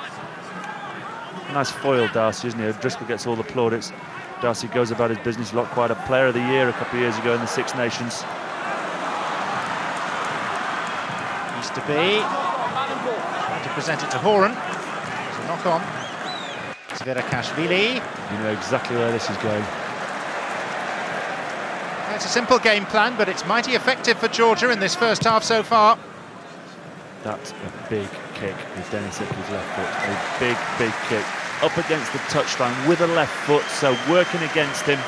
Nice foil, Darcy, isn't he? Driscoll gets all the plaudits. Darcy goes about his business. He looked quite a player of the year a couple of years ago in the Six Nations. Used to be. Trying to present it to Horan. It's a knock on. Zverekashvili. You know exactly where this is going. It's a simple game plan, but it's mighty effective for Georgia in this first half so far. That's a big kick with Dennis Hickey's left foot. A big, big kick. Up against the touchline with a left foot, so working against him.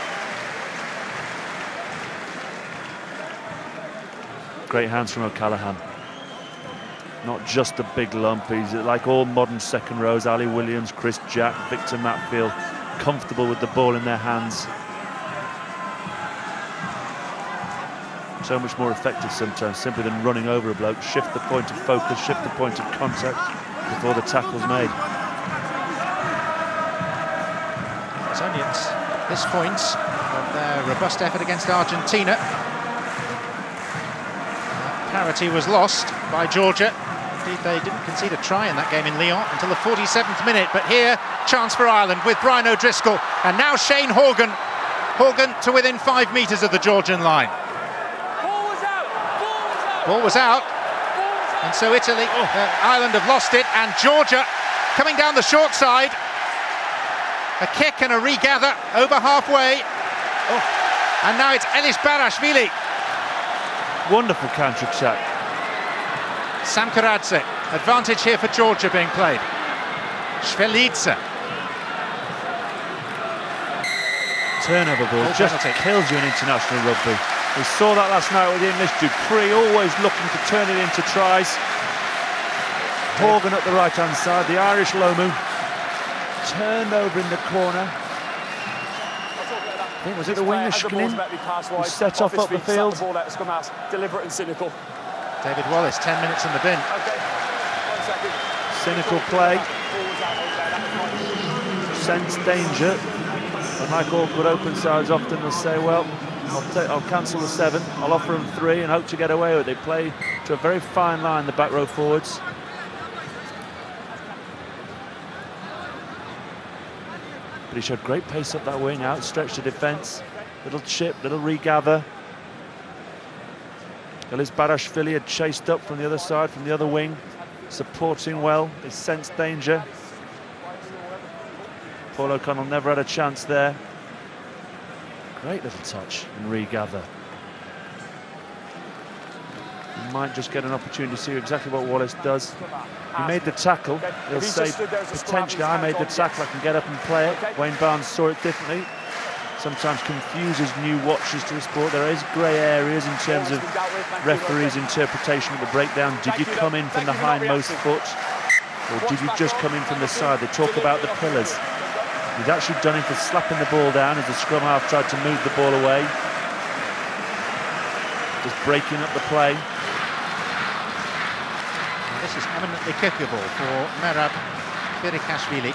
Great hands from O'Callaghan. Not just a big lump, he's like all modern second rows, Ali Williams, Chris Jack, Victor Matfield, comfortable with the ball in their hands. So much more effective sometimes, simply than running over a bloke. Shift the point of focus, shift the point of contact before the tackle's made. It's only at this point of their robust effort against Argentina. Parity was lost by Georgia. Indeed, they didn't concede a try in that game in Lyon until the 47th minute. But here, chance for Ireland with Brian O'Driscoll. And now Shane Horgan. Horgan to within 5 metres of the Georgian line. Ball was out, and so Italy, Ireland have lost it, and Georgia coming down the short side. A kick and a regather over halfway. And now it's Elis Barashvili. Wonderful counter-attack. Sam Karadze, advantage here for Georgia being played. Shvelidze. Turnover ball just kills you in international rugby. We saw that last night with the English. Dupree always looking to turn it into tries. Horgan at the right-hand side, the Irish Lomu. Turned over in the corner. I think was it the winger Shkinin who set off up the field. Deliberate and cynical. David Wallace, 10 minutes in the bin. Cynical play. Sense danger. And like all good open sides often will say, well, I'll cancel the 7, I'll offer them 3 and hope to get away with it. They play to a very fine line, the back row forwards. But he showed great pace up that wing, outstretched the defence. Little chip, little regather. Elis Barashvili had chased up from the other side, from the other wing, supporting well. They sensed danger. Paul O'Connell never had a chance there. Great little touch and regather. You might just get an opportunity to see exactly what Wallace does. He made the tackle. He'll say, potentially, I made the tackle, I can get up and play it. Wayne Barnes saw it differently. Sometimes confuses new watchers to the sport. There is grey areas in terms of referees' interpretation of the breakdown. Did you come in from the hindmost foot? Or did you just come in from the side? They talk about the pillars. He's actually done it for slapping the ball down as the scrum half tried to move the ball away. Just breaking up the play. And this is eminently kickable for Merab Zverekashvili.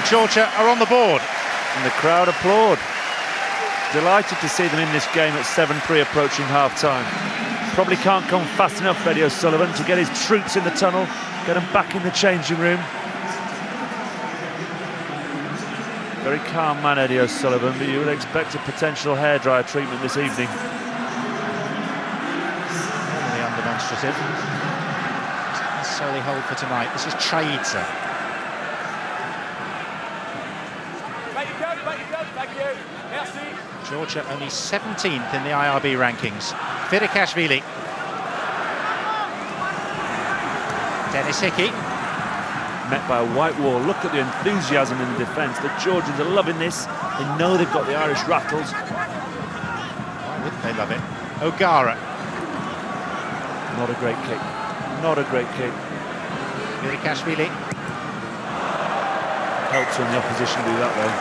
Georgia are on the board. And the crowd applaud. Delighted to see them in this game at 7-3 approaching half-time. Probably can't come fast enough, Eddie O'Sullivan, to get his troops in the tunnel, get them back in the changing room. Very calm man, Eddie O'Sullivan, but you would expect a potential hairdryer treatment this evening. Normally undemonstrative. Doesn't necessarily hold for tonight. This is Chaidze. Georgia only 17th in the IRB rankings. Zverekashvili. Dennis Hickey. met by a white wall. Look at the enthusiasm in the defence. The Georgians are loving this. They know they've got the Irish rattled. Why wouldn't they love it? O'Gara. Not a great kick. Not a great kick. Virikashvili. Helps when the opposition do that, though.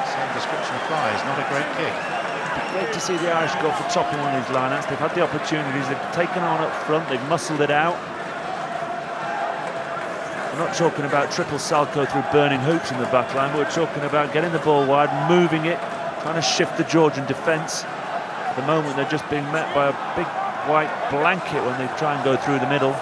Same description applies. Not a great kick. Great to see the Irish go for top in one of these lineouts. They've had the opportunities, they've taken on up front, they've muscled it out. We're not talking about triple salco through burning hoops in the back line, but we're talking about getting the ball wide, moving it, trying to shift the Georgian defence. At the moment, they're just being met by a big white blanket when they try and go through the middle.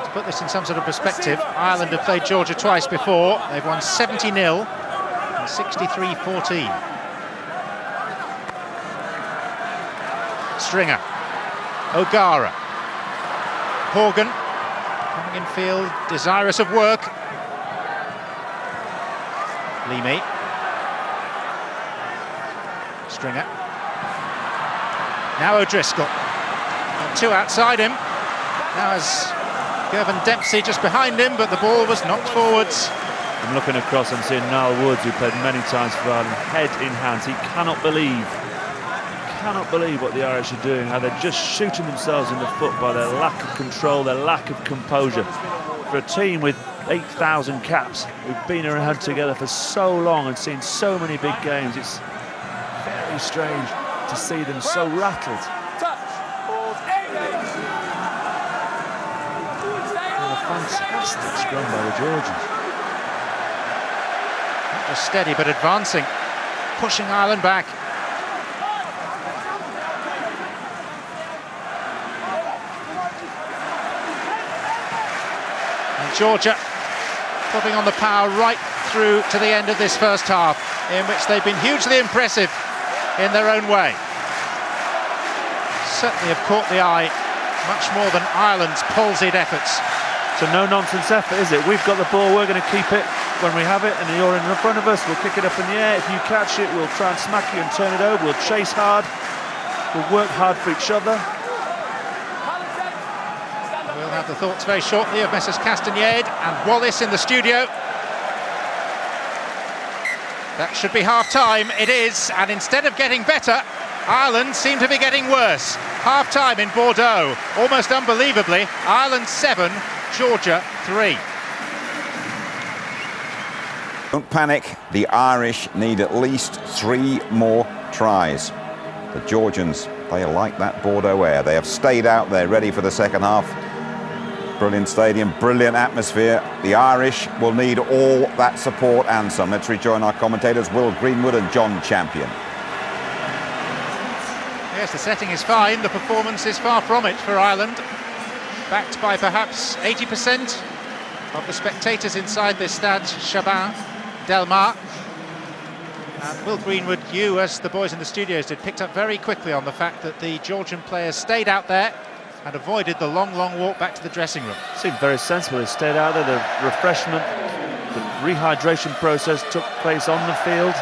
To put this in some sort of perspective, Ireland have played Georgia twice before. They've won 70-0 and 63-14. Stringer, O'Gara, Horgan coming in field, desirous of work. Leamy, Stringer, now O'Driscoll, and two outside him. Now has Gervin Dempsey just behind him, but the ball was knocked forwards. I'm looking across and seeing Niall Woods, who played many times for Ireland, head in hands. He cannot believe what the Irish are doing, how they're just shooting themselves in the foot by their lack of control, their lack of composure. For a team with 8,000 caps, who've been around together for so long and seen so many big games, it's very strange to see them so rattled. And a fantastic scrum by the Georgians. Not just steady, but advancing, pushing Ireland back. Georgia putting on the power right through to the end of this first half, in which they've been hugely impressive in their own way. Certainly have caught the eye much more than Ireland's palsied efforts. It's a no-nonsense effort, is it? We've got the ball, we're going to keep it when we have it, and you're in front of us, we'll kick it up in the air. If you catch it, we'll try and smack you and turn it over. We'll chase hard, we'll work hard for each other. We'll have the thoughts very shortly of Messrs Castagnede and Wallace in the studio. That should be half-time. It is, and instead of getting better, Ireland seem to be getting worse. Half-time in Bordeaux. Almost unbelievably, Ireland 7, Georgia 3. Don't panic. The Irish need at least 3 more tries. The Georgians, they like that Bordeaux air. They have stayed out there ready for the second half. Brilliant stadium, brilliant atmosphere. The Irish will need all that support and some. Let's rejoin our commentators, Will Greenwood and John Champion. Yes, the setting is fine. The performance is far from it for Ireland. Backed by perhaps 80% of the spectators inside this Stade Chaban-Delmas. And Will Greenwood, you, as the boys in the studios did, picked up very quickly on the fact that the Georgian players stayed out there and avoided the long walk back to the dressing room. Seemed very sensible. They stayed out there. The refreshment, the rehydration process took place on the field.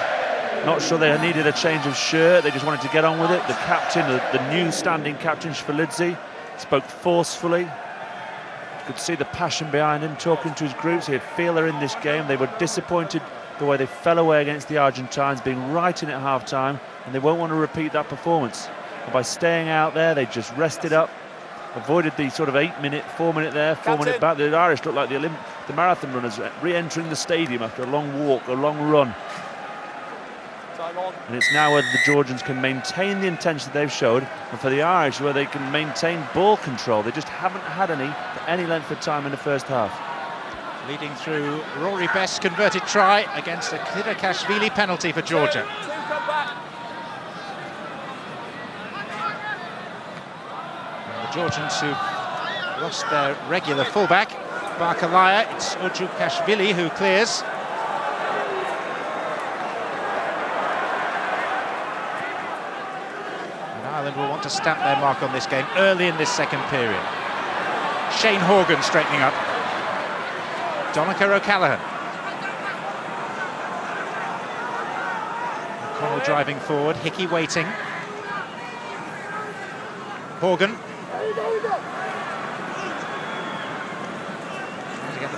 Not sure they needed a change of shirt. They just wanted to get on with it. The captain, the new standing captain, Shvalidze, spoke forcefully. You could see the passion behind him, talking to his groups. He had feeler in this game. They were disappointed the way they fell away against the Argentines, being right in at half-time, and they won't want to repeat that performance. And by staying out there, they just rested up, avoided the sort of 8-minute, 4-minute there, 4-minute back. The Irish looked like the marathon runners re-entering the stadium after a long walk, a long run. And it's now whether the Georgians can maintain the intensity they've showed, and for the Irish, where they can maintain ball control. They just haven't had any for any length of time in the first half. Leading through Rory Best's converted try against a Virikashvili penalty for Georgia. And the Georgians who've lost their regular fullback, Barkalaya, it's Ojukashvili who clears. Ireland will want to stamp their mark on this game early in this second period. Shane Horgan straightening up. Donica O'Callaghan. O'Connell driving forward, Hickey waiting.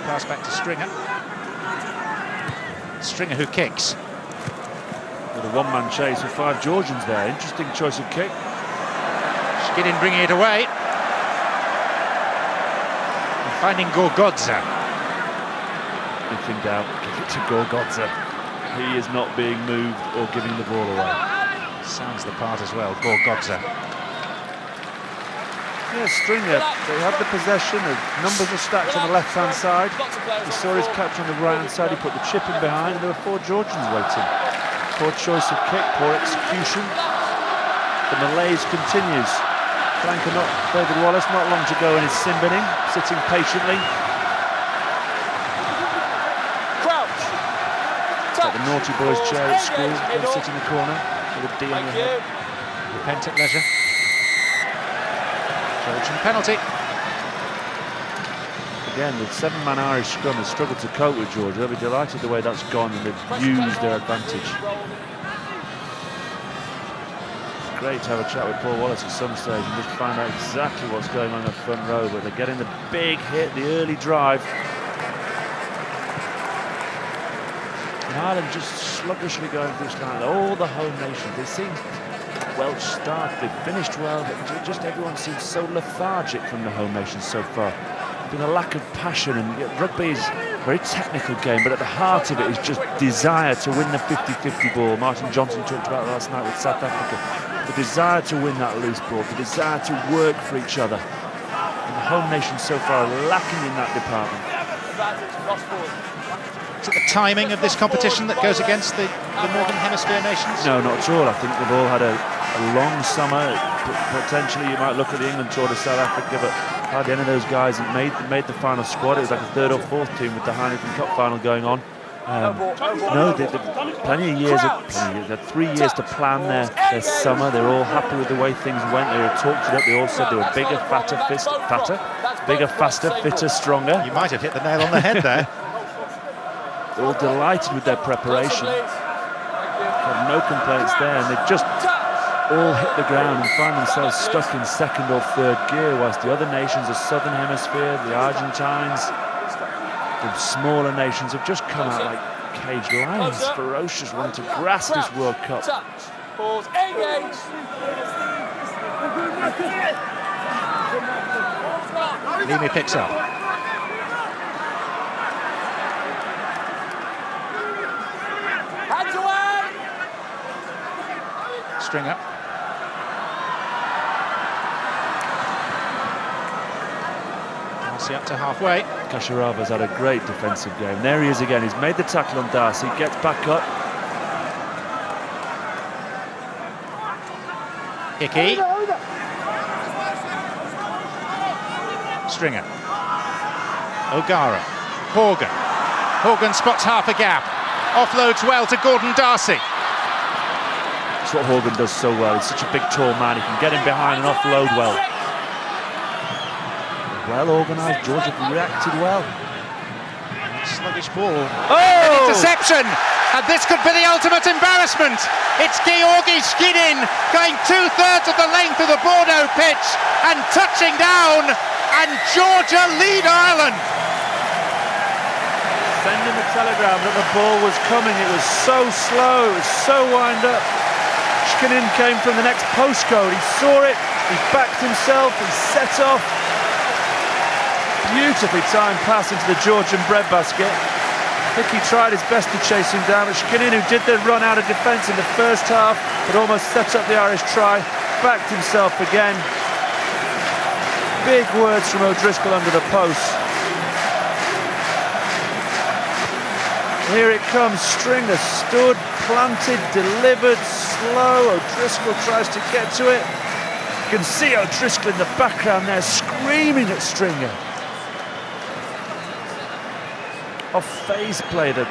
pass back to Stringer. Stringer who kicks. With a one-man chase with 5 Georgians there. Interesting choice of kick. Shkidin bringing it away. And finding Gorgodze. If in doubt, give it to Gorgodze. He is not being moved or giving the ball away. Sounds the part as well, Gorgodze. Yeah, Stringer, they had the possession, the numbers were stacked on the left-hand side. He saw his catch on the right-hand side, he put the chip in behind, and there were 4 Georgians waiting. Poor choice of kick, poor execution. The malaise continues. Flanker not David Wallace, not long to go in his sin binning, sitting patiently. Like the naughty boys chair at school, don't sit in the corner with a D on your head. Repent at leisure. Georgian penalty. Again, the 7-man Irish scrum has struggled to cope with Georgia. They'll be delighted the way that's gone, and they've used their advantage. It's great to have a chat with Paul Wallace at some stage and just find out exactly what's going on in the front row, but they're getting the big hit, the early drive. And Ireland just sluggishly going through this line. All the home nations, they seem Welsh start, they finished well, but just everyone seems so lethargic from the home nations so far. There's been a lack of passion, and rugby is a very technical game, but at the heart of it is just desire to win the 50-50 ball. Martin Johnson talked about it last night with South Africa. The desire to win that loose ball, the desire to work for each other. And the home nations so far are lacking in that department. Is it the timing of this competition that goes against the Northern Hemisphere nations? No, not at all. I think they've all had a long summer. Potentially you might look at the England tour to South Africa, but hardly any of those guys have made the final squad. It was like a 3rd or 4th team with the Heineken Cup final going on. No, they've plenty of years. They had 3 years to plan their summer. They're all happy with the way things went. They were talked it up. They all said they were bigger, faster, fitter, stronger. You might have hit the nail on the head there. They're all delighted with their preparation. Had no complaints there, and they've just all hit the ground and find themselves stuck in 2nd or 3rd gear, whilst the other nations, the Southern Hemisphere, the Argentines, the smaller nations have just come out like caged lions, ferocious, wanting to grasp this World Cup. Limi picks up. Stringer. Darcy up to halfway. Kasharava's had a great defensive game. There he is again. He's made the tackle on Darcy, gets back up. Hickey. Stringer. O'Gara. Horgan spots half a gap. Offloads well to Gordon Darcy. That's what Horgan does so well. He's such a big, tall man. He can get in behind and offload well. Well organised. Georgia reacted well. Sluggish ball. Oh! Interception! And this could be the ultimate embarrassment. It's Georgi Shkidin going 2/3 of the length of the Bordeaux pitch and touching down, and Georgia lead Ireland. Sending the telegram that the ball was coming. It was so slow, it was so wind up. Shkidin came from the next postcode. He saw it, he backed himself, he set off. Beautifully timed pass into the Georgian breadbasket. Hickey tried his best to chase him down, but Shkidin, who did the run out of defence in the first half, but almost set up the Irish try, backed himself again. Big words from O'Driscoll under the post. Here it comes, Stringer stood, planted, delivered, slow. O'Driscoll tries to get to it. You can see O'Driscoll in the background there screaming at Stringer. Off phase play, the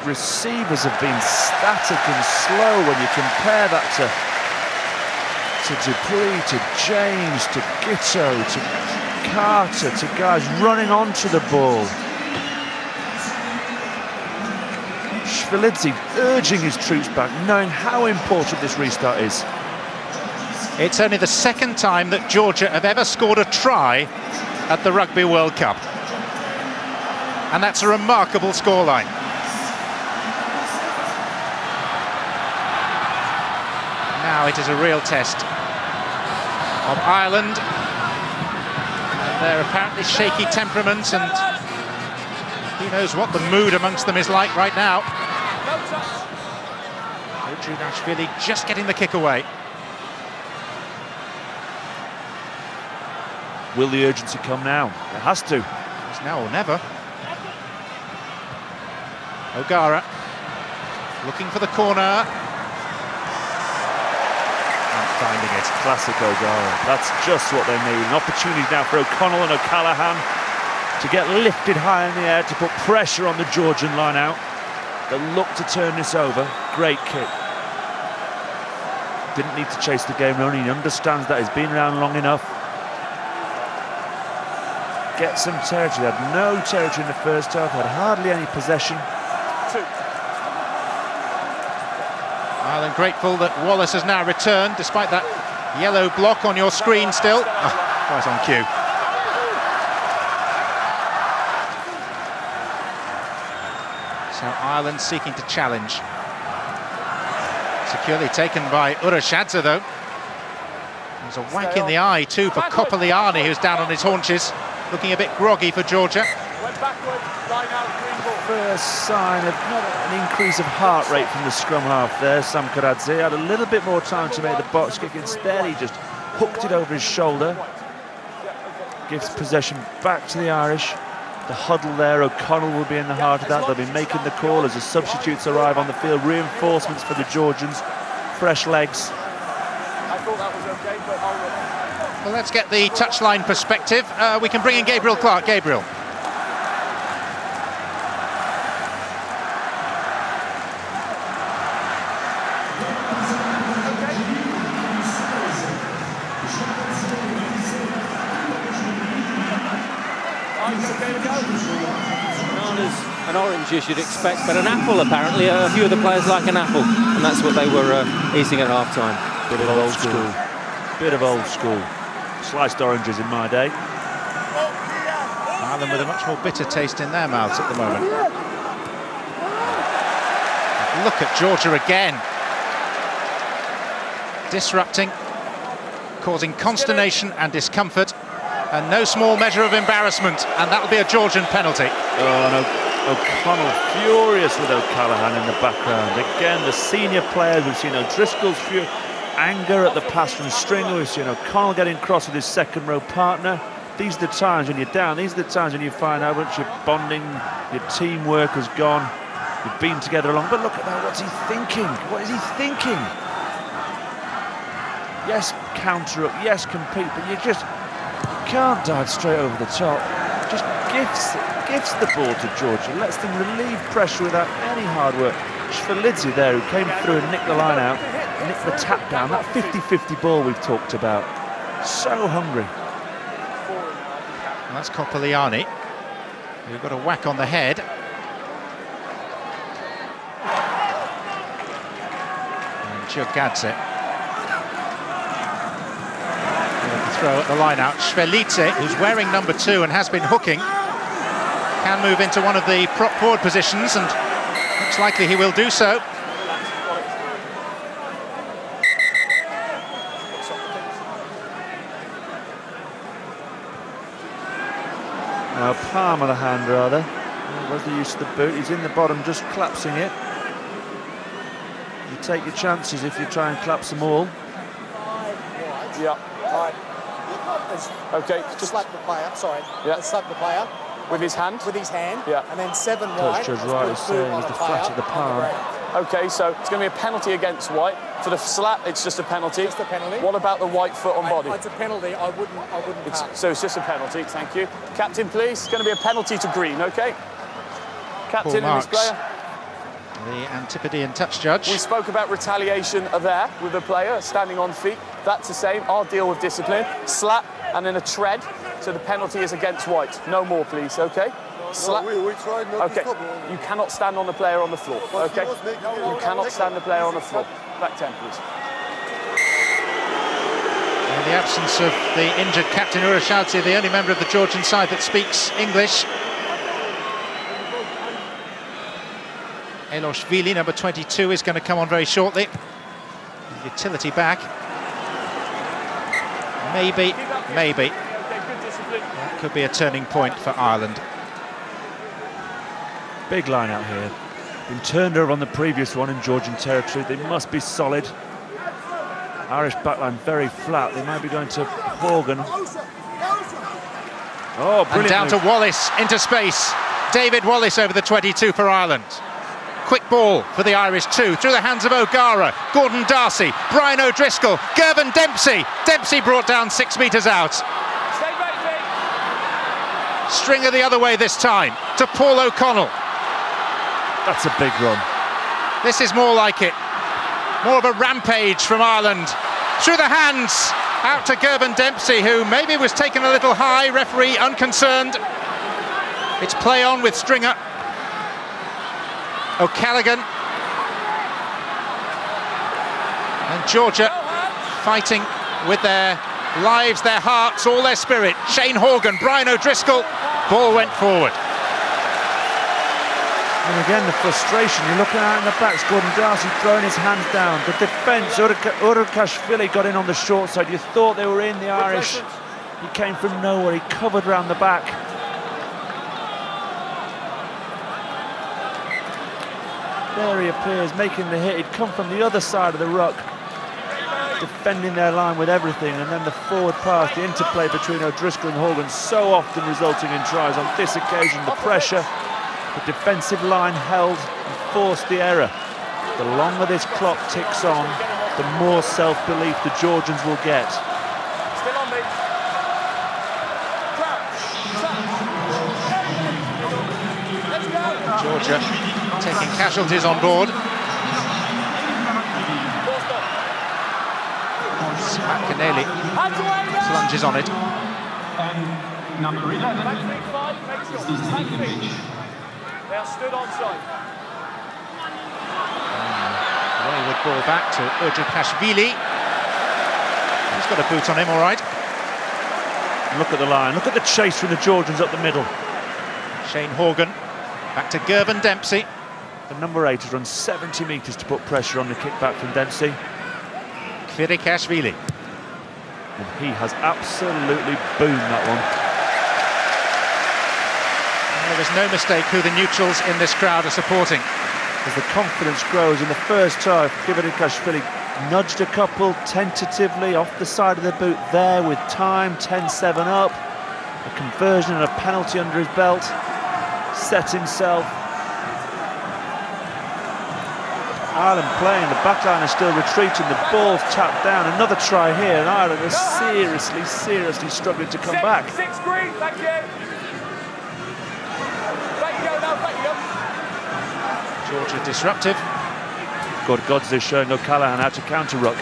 receivers have been static and slow when you compare that to Dupree, to James, to Gitto, to Carter, to guys running onto the ball. Shvilidze urging his troops back, knowing how important this restart is. It's only the 2nd time that Georgia have ever scored a try at the Rugby World Cup. and that's a remarkable scoreline. Now it is a real test of Ireland and their apparently shaky temperaments, and who knows what the mood amongst them is like right now. Judashvili just getting the kick away. Will the urgency come now? It has to. It's now or never. O'Gara looking for the corner. And finding it. Classic O'Gara. That's just what they need. An opportunity now for O'Connell and O'Callaghan to get lifted high in the air, to put pressure on the Georgian line out. They'll look to turn this over. Great kick. Didn't need to chase the game around. He understands that. He's been around long enough. Get some territory. Had no territory in the first half. Had hardly any possession. Ireland grateful that Wallace has now returned, despite that yellow block on your screen still. Right on cue. So Ireland seeking to challenge. Securely taken by Urashadze though. There's a whack in the eye too for Kopoliani, who's down on his haunches, looking a bit groggy for Georgia. First sign of not an increase of heart rate from the scrum half there. Sam Karadze had a little bit more time to make the box kick. Instead he just hooked it over his shoulder. Gives possession back to the Irish. The huddle there, O'Connell will be in the heart of that. They'll be making the call as the substitutes arrive on the field. Reinforcements for the Georgians, fresh legs. I thought that was okay, but well, let's get the touchline perspective. We can bring in Gabriel Clark. Gabriel. Bananas and oranges you'd expect, but an apple apparently. A few of the players like an apple, and that's what they were eating at half-time. Bit of old school. Bit of old school. Sliced oranges in my day. Ireland with a much more bitter taste in their mouths at the moment. Look at Georgia again. Disrupting, causing consternation and discomfort, and no small measure of embarrassment, and that'll be a Georgian penalty. Oh, no. O'Connell furious with O'Callaghan in the background. Again, the senior players, we've seen O'Driscoll's anger at the pass from Stringer. We've seen O'Connell getting cross with his second row partner. These are the times when you're down. These are the times when you find out once your bonding, your teamwork has gone. You've been together along. But look at that. What's he thinking? What is he thinking? Yes, counter up. Yes, compete. But you can't dive straight over the top. Just gifts the ball to Georgia. Lets them relieve pressure without any hard work. Shvelidze there, who came through and nicked the line out. Nicked the tap down. That 50-50 ball we've talked about. So hungry. And that's Kopoliani, who got a whack on the head. And Jurgadze. Throw at the line out. Shvelidze, who's wearing number 2 and has been hooking, can move into one of the prop forward positions, and looks likely he will do so. Now, palm of the hand, rather. That was the use of the boot. He's in the bottom, just collapsing it. You take your chances if you try and collapse them all. yeah, right. Okay, just slap the player. Sorry, yeah. Slap the player with his hand. With his hand. Yeah. And then 7 Coach wide. Judge Wright was saying he's the flat of the palm. Okay, so it's going to be a penalty against White. For the slap, it's just a penalty. Just a penalty. What about the white foot on body? It's a penalty. I wouldn't. So it's just a penalty. Thank you, Captain. Please, it's going to be a penalty to Green. Okay. Captain and his player. The Antipodean touch judge. We spoke about retaliation there with the player standing on feet. That's the same. I'll deal with discipline. Slap and then a tread. So the penalty is against White. No more, please. Okay. Slap. We tried not to stop. You cannot stand on the player on the floor. Okay. You cannot stand the player on the floor. Back 10, please. In the absence of the injured captain Urashadze, the only member of the Georgian side that speaks English, Eloshvili, number 22, is going to come on very shortly. Utility back. Maybe. That could be a turning point for Ireland. Big line out here. Been turned over on the previous one in Georgian territory. They must be solid. Irish backline very flat. They might be going to Horgan. Oh, brilliant. And down to Wallace into space. David Wallace over the 22 for Ireland. Quick ball for the Irish too, through the hands of O'Gara, Gordon Darcy, Brian O'Driscoll, Gervin Dempsey. Dempsey brought down 6 metres out. Stringer the other way this time, to Paul O'Connell. That's a big run. This is more like it. More of a rampage from Ireland. Through the hands, out to Gervin Dempsey, who maybe was taken a little high, referee unconcerned. It's play on with Stringer. O'Callaghan. And Georgia fighting with their lives, their hearts, all their spirit. Shane Horgan, Brian O'Driscoll. Ball went forward. And again, the frustration. You're looking out in the backs. Gordon Darcy throwing his hands down. The defence, Urukashvili got in on the short side. You thought they were in, the Irish. He came from nowhere. He covered round the back. There he appears, making the hit. He'd come from the other side of the ruck, defending their line with everything, and then the forward pass, the interplay between O'Driscoll and Horgan, so often resulting in tries. On this occasion, the pressure, the defensive line held and forced the error. The longer this clock ticks on, the more self-belief the Georgians will get. Still on me. Let's go. Georgia taking casualties on board. Smakaneli plunges on it. Number 11. They are stood onside. Wayward ball back to Urukashvili. He's got a boot on him, all right. Look at the line, look at the chase from the Georgians up the middle. Shane Horgan, back to Gervin Dempsey. The number 8 has run 70 metres to put pressure on the kickback from Dempsey. Kvirikashvili. And he has absolutely boomed that one. Well, there's no mistake who the neutrals in this crowd are supporting. As the confidence grows in the first try, Kvirikashvili nudged a couple tentatively off the side of the boot there with time, 10-7 up. A conversion and a penalty under his belt. Set himself. Ireland playing, the backline is still retreating, the ball's tapped down. Another try here, and Ireland is seriously struggling to come back. Six green, thank you. Back you go now, back you go. Georgia disruptive. Godze showing O'Callaghan how to counter ruck.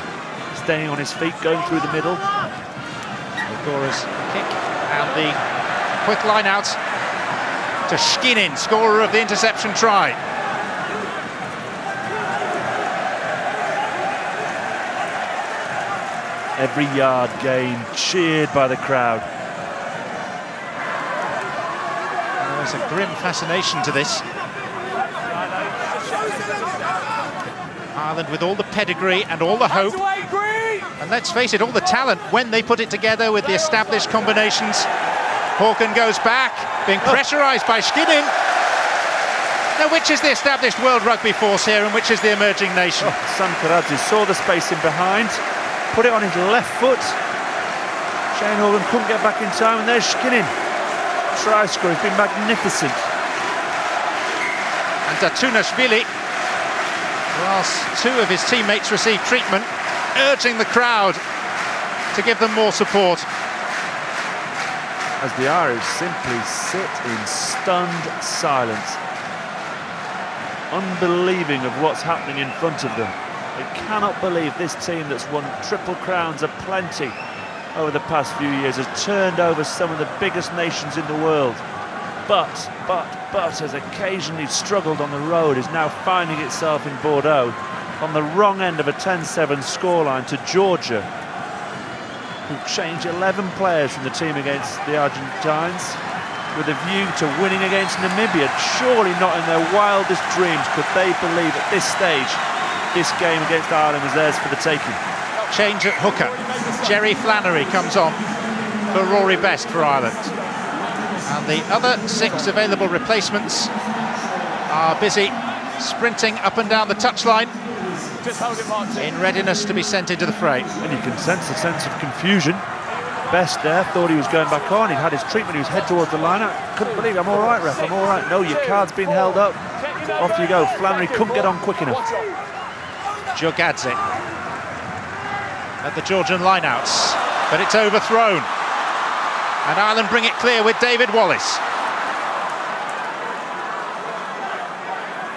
Staying on his feet, going through the middle. O'Gara's kick and the quick line out to Shkinin, scorer of the interception try. Every yard gained, cheered by the crowd. There's a grim fascination to this. Ireland with all the pedigree and all the hope. And let's face it, all the talent when they put it together with the established combinations. Horgan goes back, being pressurised by Shkinin. Now, which is the established world rugby force here and which is the emerging nation? Sam Karadze saw the space in behind, put it on his left foot. Shane Horgan couldn't get back in time, and there's Shkinin. Try score has been magnificent. And Datunashvili, whilst two of his teammates received treatment, urging the crowd to give them more support. As the Irish simply sit in stunned silence, unbelieving of what's happening in front of them. They cannot believe this team that's won triple crowns aplenty over the past few years has turned over some of the biggest nations in the world. But has occasionally struggled on the road, is now finding itself in Bordeaux on the wrong end of a 10-7 scoreline to Georgia, who changed 11 players from the team against the Argentines. with a view to winning against Namibia. Surely not in their wildest dreams could they believe at this stage this game against Ireland was theirs for the taking. Change at hooker. Jerry Flannery comes on for Rory Best for Ireland. And the other 6 available replacements are busy sprinting up and down the touchline in readiness to be sent into the fray. And you can sense a sense of confusion. Best there thought he was going back on. He'd had his treatment, he was head towards the line-out. Couldn't believe it. I'm all right, ref, I'm all right. No, your card's been held up. Off you go. Flannery couldn't get on quick enough. Jogadze at the Georgian line-outs, but it's overthrown. And Ireland bring it clear with David Wallace.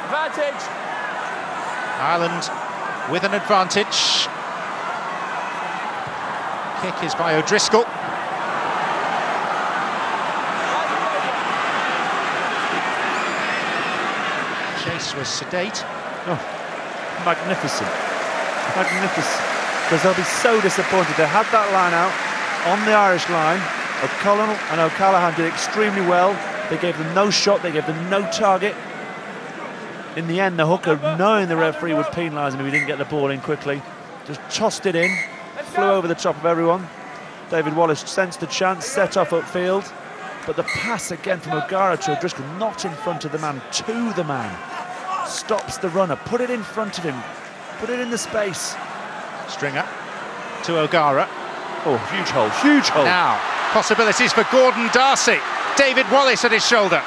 Advantage. Ireland with an advantage. Kick is by O'Driscoll. Chase was Stade. Oh, magnificent. Magnificent. Because they'll be so disappointed. They had that line out on the Irish line. O'Connell and O'Callaghan did extremely well. They gave them no shot, they gave them no target. In the end, the hooker, knowing the referee would penalise him if he didn't get the ball in quickly, just tossed it in, flew over the top of everyone. David Wallace sensed the chance, set off upfield, but the pass again from O'Gara to O'Driscoll, not in front of the man, to the man. Stops the runner, put it in front of him, put it in the space. Stringer to O'Gara. Oh, huge hole, huge hole. Now, possibilities for Gordon Darcy. David Wallace at his shoulder.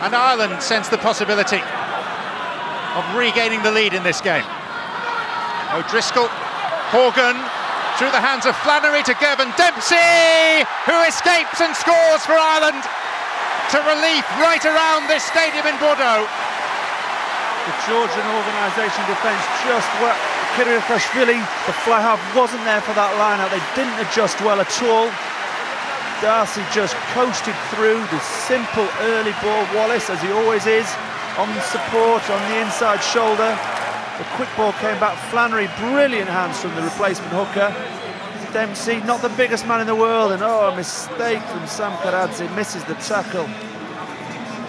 And Ireland sense the possibility of regaining the lead in this game. O'Driscoll, Horgan, through the hands of Flannery to Chaban-Delmas, who escapes and scores for Ireland to relief right around this stadium in Bordeaux. The Georgian organisation defence just worked. Kirikashvili, the fly half, wasn't there for that line-out. They didn't adjust well at all. Darcy just coasted through the simple early ball. Wallace, as he always is, on support on the inside shoulder. The quick ball came back. Flannery, brilliant hands from the replacement hooker. Dempsey, not the biggest man in the world, and a mistake from Sam Karadze, misses the tackle.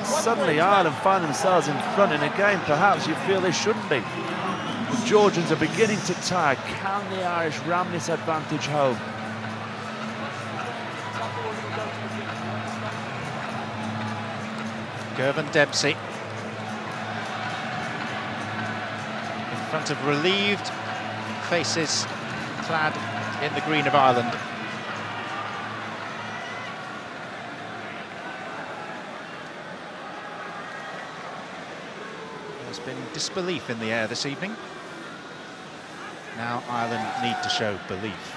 Suddenly Ireland find themselves in front in a game perhaps you feel they shouldn't be. The Georgians are beginning to tire. Can the Irish ram this advantage home? Chaban-Delmas in front of relieved faces clad in the green of Ireland. There's been disbelief in the air this evening. Now Ireland need to show belief.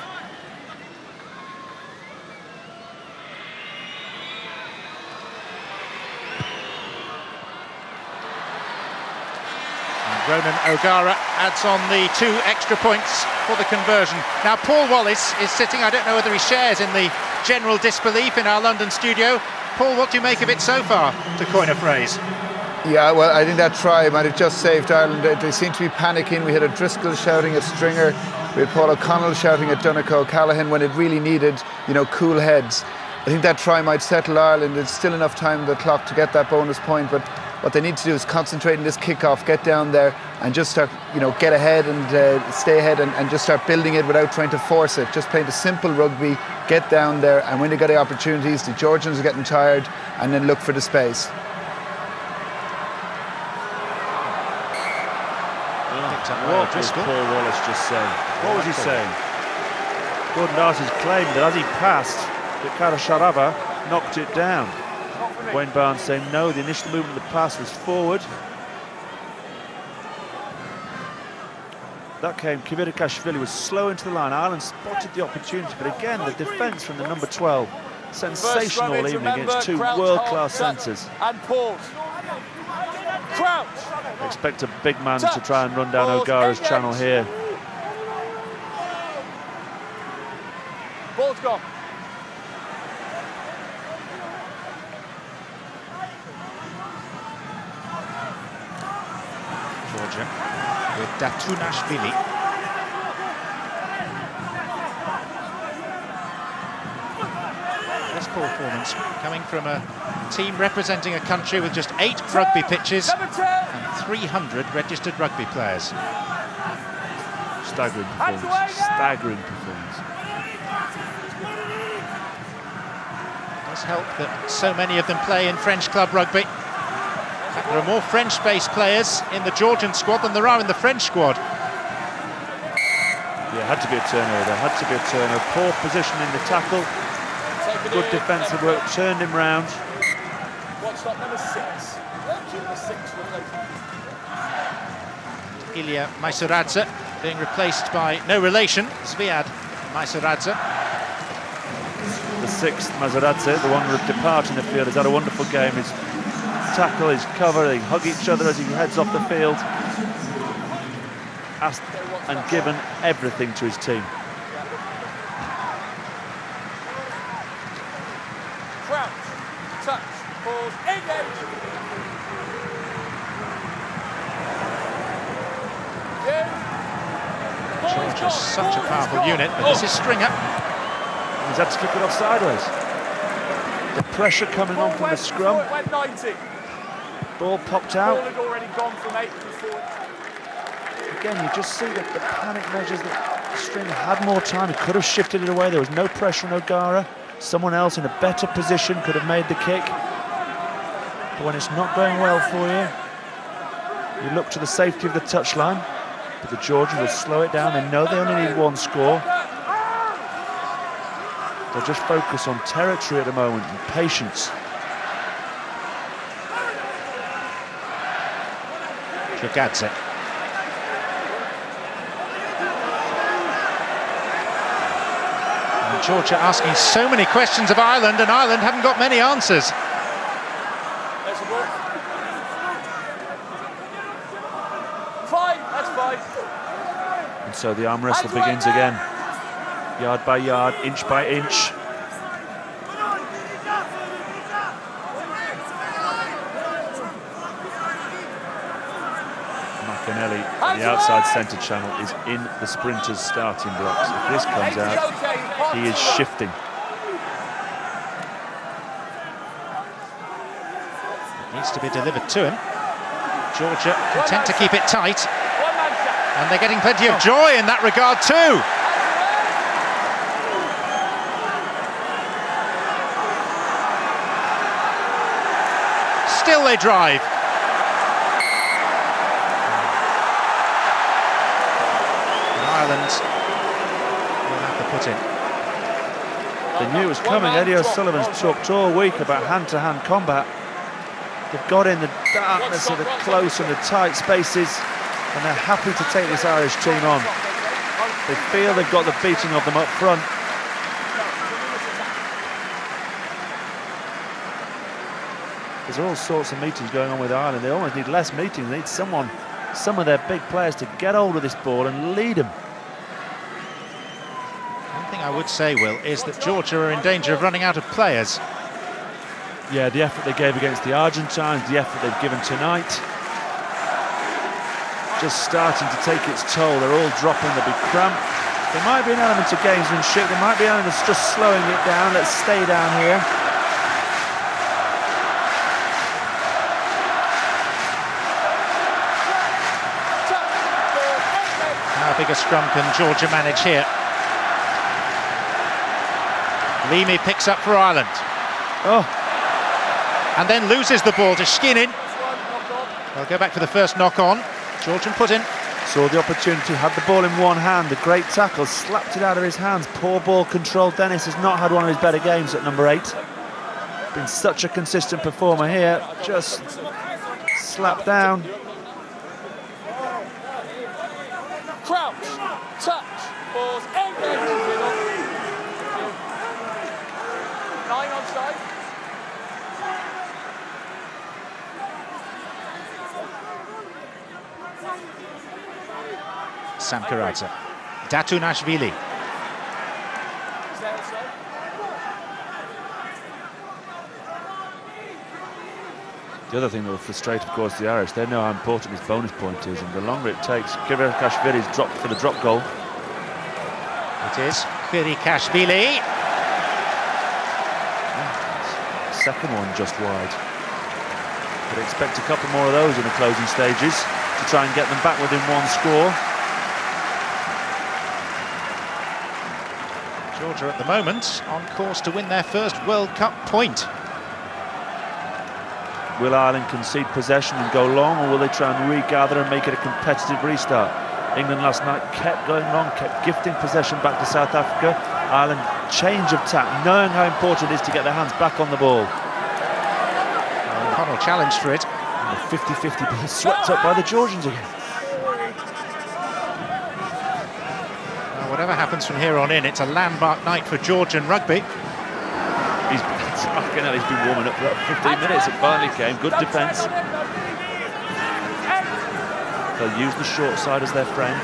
Ronan O'Gara adds on the 2 extra points for the conversion. Now Paul Wallace is sitting, I don't know whether he shares in the general disbelief in our London studio. Paul, what do you make of it so far, to coin a phrase? Yeah, well, I think that try might have just saved Ireland. They seem to be panicking. We had O'Driscoll shouting at Stringer. We had Paul O'Connell shouting at Donegal O'Callaghan when it really needed, cool heads. I think that try might settle Ireland. There's still enough time on the clock to get that bonus point, but what they need to do is concentrate on this kick-off, get down there and just start, get ahead and stay ahead and just start building it without trying to force it. Just play the simple rugby, get down there, and when they get the opportunities, the Georgians are getting tired, and then look for the space. What was Paul Wallace just saying? What was he saying? Gordon Darcy's claimed that as he passed, that Karasharava knocked it down. Wayne Barnes saying no, the initial movement of the pass was forward. That came, Kivirikashvili was slow into the line. Ireland spotted the opportunity, but again, the defence from the number 12. Sensational evening against 2 world-class centres. And pause. Crouch. Expect a big man to try and run down O'Gara's channel here. Ball's gone. Georgia with Datunashvili. poor performance, coming from a team representing a country with just 8 rugby pitches and 300 registered rugby players. Staggering performance. Staggering performance. It does help that so many of them play in French club rugby. In fact, there are more French-based players in the Georgian squad than there are in the French squad. Yeah, had to be a turnover. There had to be a turnover. Poor position in the tackle. Good defensive work. Turned him round. What's that, number 6? Number 6 replacement. Ilya Maisaradze being replaced by no relation, Zviad Maisaradze. The 6th, Maisaradze, the one departing the field, has had a wonderful game. His tackle, his cover, they hug each other as he heads off the field. Asked and given everything to his team. Crouch, touch, pause, engage. Georgia is such a powerful unit, but this is Stringer. He's had to kick it off sideways. The pressure coming on from the scrum. Ball popped out. Ball had already gone from 8 before. Again, you just see that the panic measures that Stringer had more time. He could have shifted it away. There was no pressure on O'Gara. Someone else in a better position could have made the kick. But when it's not going well for you, you look to the safety of the touchline. But the Georgians will slow it down. They know they only need 1 score. They'll just focus on territory at the moment and patience. Chagadze. And Georgia asking so many questions of Ireland, and Ireland haven't got many answers. There's a ball. 5, that's 5. And so the arm wrestle begins again. Yard by yard, inch by inch. McAnally, the outside centre channel, is in the sprinters' starting blocks. If this comes out, he is shifting. It needs to be delivered to him. Georgia content to keep it tight. And they're getting plenty of joy in that regard too. Still they drive. And Ireland will have to put in. They knew it was coming. Eddie O'Sullivan's talked all week about hand-to-hand combat. They've got in the darkness of the close and the tight spaces, and they're happy to take this Irish team on. They feel they've got the beating of them up front. There's all sorts of meetings going on with Ireland. They almost need less meetings. They need some of their big players to get hold of this ball and lead them. One thing I would say, Will, is that Georgia are in danger of running out of players. Yeah, the effort they gave against the Argentines, the effort they've given tonight, just starting to take its toll. They're all dropping, they'll be cramped. There might be an element of gamesmanship, there might be an element of just slowing it down. Let's stay down here. How big a scrum can Georgia manage here? Leamy picks up for Ireland. Oh. And then loses the ball to Skinnin. They'll go back for the first knock-on. Georgian put in. Saw the opportunity, had the ball in one hand, the great tackle, slapped it out of his hands. Poor ball control. Dennis has not had one of his better games at number 8. Been such a consistent performer here, just slapped down. Crouch, touch, pause, engage, middle. 9 onside. Sam Karadze. Datunashvili. The other thing that will frustrate, of course, the Irish, they know how important this bonus point is, and the longer it takes, Kvirikashvili's dropped for the drop goal. It is Kvirikashvili. second one just wide. But expect a couple more of those in the closing stages to try and get them back within one score. Georgia at the moment on course to win their first World Cup point. Will Ireland concede possession and go long, or will they try and regather and make it a competitive restart? England last night kept going long, kept gifting possession back to South Africa. Ireland change of tack, knowing how important it is to get their hands back on the ball. O'Connell challenged for it. And the 50-50 ball swept up by the Georgians again. Whatever happens from here on in, it's a landmark night for Georgian rugby. He's been warming up for about 15 minutes. It finally came. Good defence. They'll use the short side as their friend.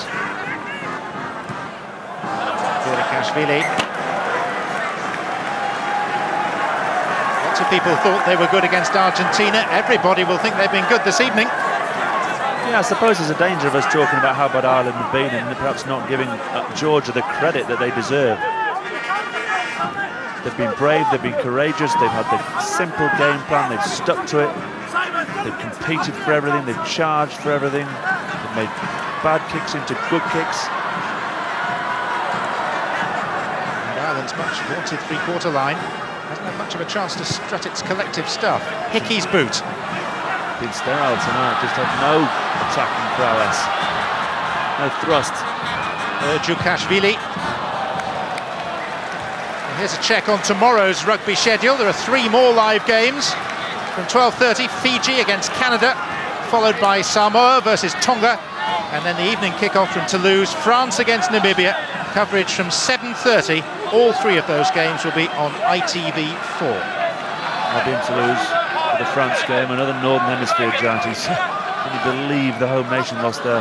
Kashvili. Lots of people thought they were good against Argentina. Everybody will think they've been good this evening. Yeah, I suppose there's a danger of us talking about how bad Ireland have been and perhaps not giving Georgia the credit that they deserve. They've been brave, they've been courageous, they've had the simple game plan, they've stuck to it, they've competed for everything, they've charged for everything, they've made bad kicks into good kicks. And Ireland's much vaunted three-quarter line hasn't had much of a chance to strut its collective stuff. Hickey's boot. Been sterile tonight, just had no attacking prowess, no thrust. Jukashvili. Here's a check on tomorrow's rugby schedule. There are 3 more live games. From 12:30, Fiji against Canada, followed by Samoa versus Tonga, and then the evening kick-off from Toulouse, France against Namibia. Coverage from 7:30. All 3 of those games will be on ITV4. I'll be in Toulouse for the France game, another Northern Hemisphere giant. Can you believe the home nation lost their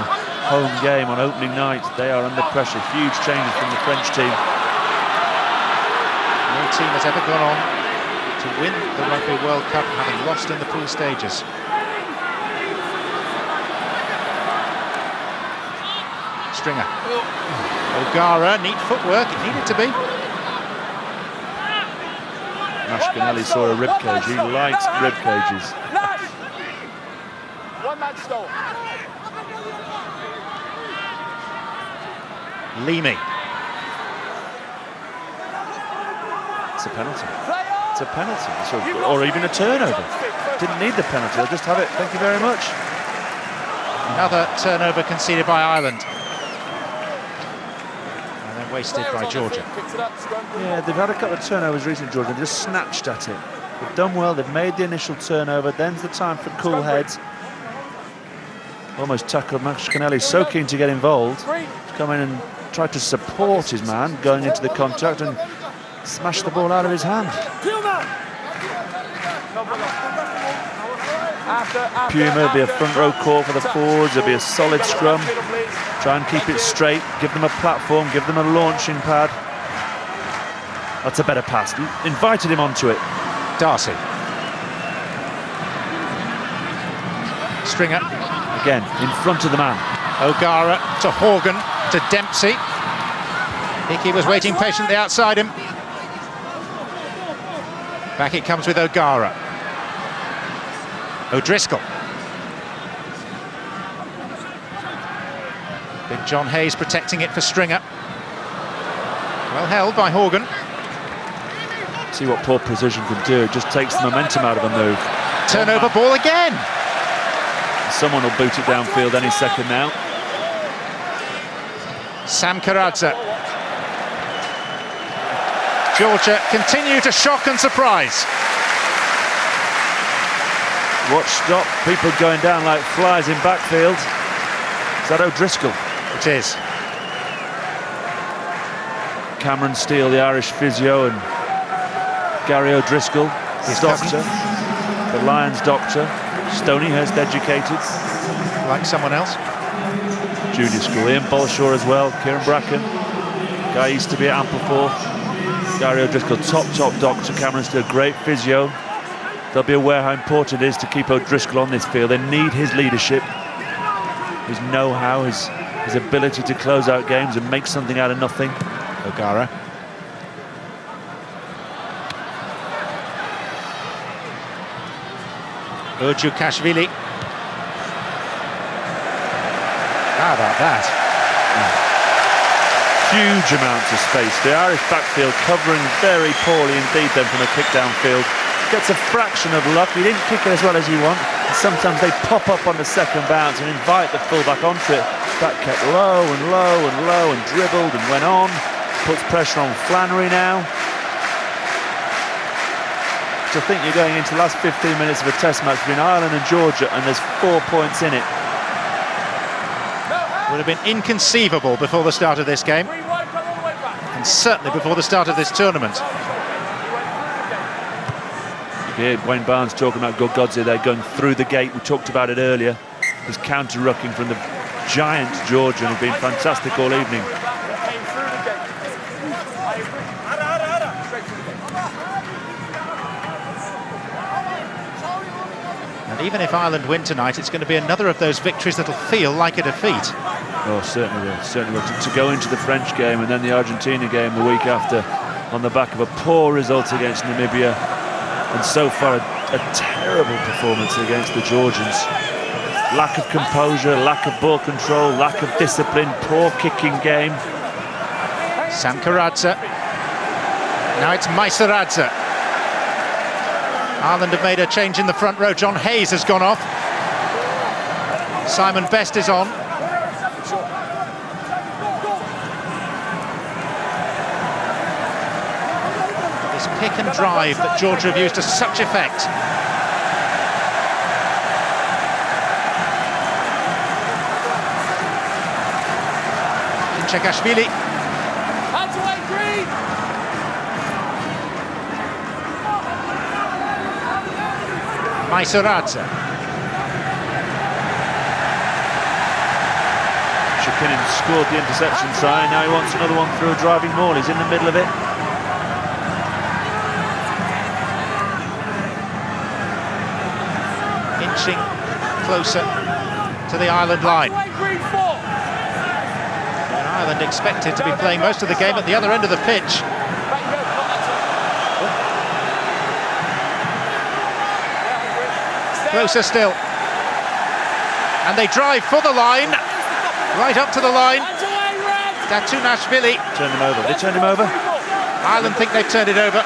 home game on opening night? They are under pressure. Huge changes from the French team. No team has ever gone on to win the Rugby World Cup having lost in the pool stages. Stringer. O'Gara, neat footwork, it needed to be. Mashkinelli saw a rib cage. He likes rib cages. One man stole. Leamy. It's a penalty. It's a penalty. Or even a turnover. Didn't need the penalty. They'll just have it. Thank you very much. Another turnover conceded by Ireland. And then wasted by Georgia. Yeah, they've had a couple of turnovers recently, Georgia. They've just snatched at it. They've done well. They've made the initial turnover. Then's the time for cool heads. Almost tackled Mashkinelli. So keen to get involved. He's come in and tried to support his man going into the contact and smashed the ball out of his hand. Puma will be a front row call for the forwards. There'll be a solid scrum. Try and keep it straight. Give them a platform. Give them a launching pad. That's a better pass. Invited him onto it. Darcy. Stringer. Again, in front of the man. O'Gara to Horgan to Dempsey. Hickey was waiting patiently outside him. Back it comes with O'Gara. O'Driscoll. Big John Hayes protecting it for Stringer. Well held by Horgan. See what poor precision can do. It just takes the momentum out of the move. Turnover ball again. Someone will boot it downfield any second now. Sam Karadza. Georgia continue to shock and surprise. Watch stop, people going down like flies in backfield. Is that O'Driscoll? It is. Cameron Steele, the Irish physio, and Gary O'Driscoll, his doctor, the Lions doctor, Stonyhurst educated. Like someone else. Junior school, Ian Bolshaw as well, Kieran Bracken, guy used to be at Ampleforth. Gary O'Driscoll, top doctor. Cameron Steele, great physio. They'll be aware how important it is to keep O'Driscoll on this field. They need his leadership, his know-how, his ability to close out games and make something out of nothing. O'Gara. Urjukashvili. How about that? Huge amounts of space. The Irish backfield covering very poorly indeed then from a kick downfield. Gets a fraction of luck. He didn't kick it as well as you want. And sometimes they pop up on the second bounce and invite the fullback onto it. That kept low and low and low and dribbled and went on. Puts pressure on Flannery now. So I think you're going into the last 15 minutes of a test match between Ireland and Georgia, and there's 4 points in it. Would have been inconceivable before the start of this game, and certainly before the start of this tournament. Yeah, Wayne Barnes talking about Gorgodze there going through the gate. We talked about it earlier. He's counter-rucking from the giant Georgia and has been fantastic all evening. And even if Ireland win tonight, it's going to be another of those victories that'll feel like a defeat. Oh, certainly will. Certainly will. To go into the French game and then the Argentina game the week after on the back of a poor result against Namibia, and so far a terrible performance against the Georgians. Lack of composure, lack of ball control, lack of discipline, poor kicking game. Sankaradze. Now it's Maisaradze. Ireland have made a change in the front row. John Hayes has gone off. Simon Best is on. This pick and drive that Georgia have used to such effect. Chekashvili. Hands away, Green! Maisaradze. Shakinin scored the interception sign. Now he wants another one through a driving maul. He's in the middle of it. Inching closer to the Ireland line. Ireland expected to be playing most of the game at the other end of the pitch. Closer still. And they drive for the line. Right up to the line. Datunashvili. Turn him over. They turned him over? Ireland think they've turned it over.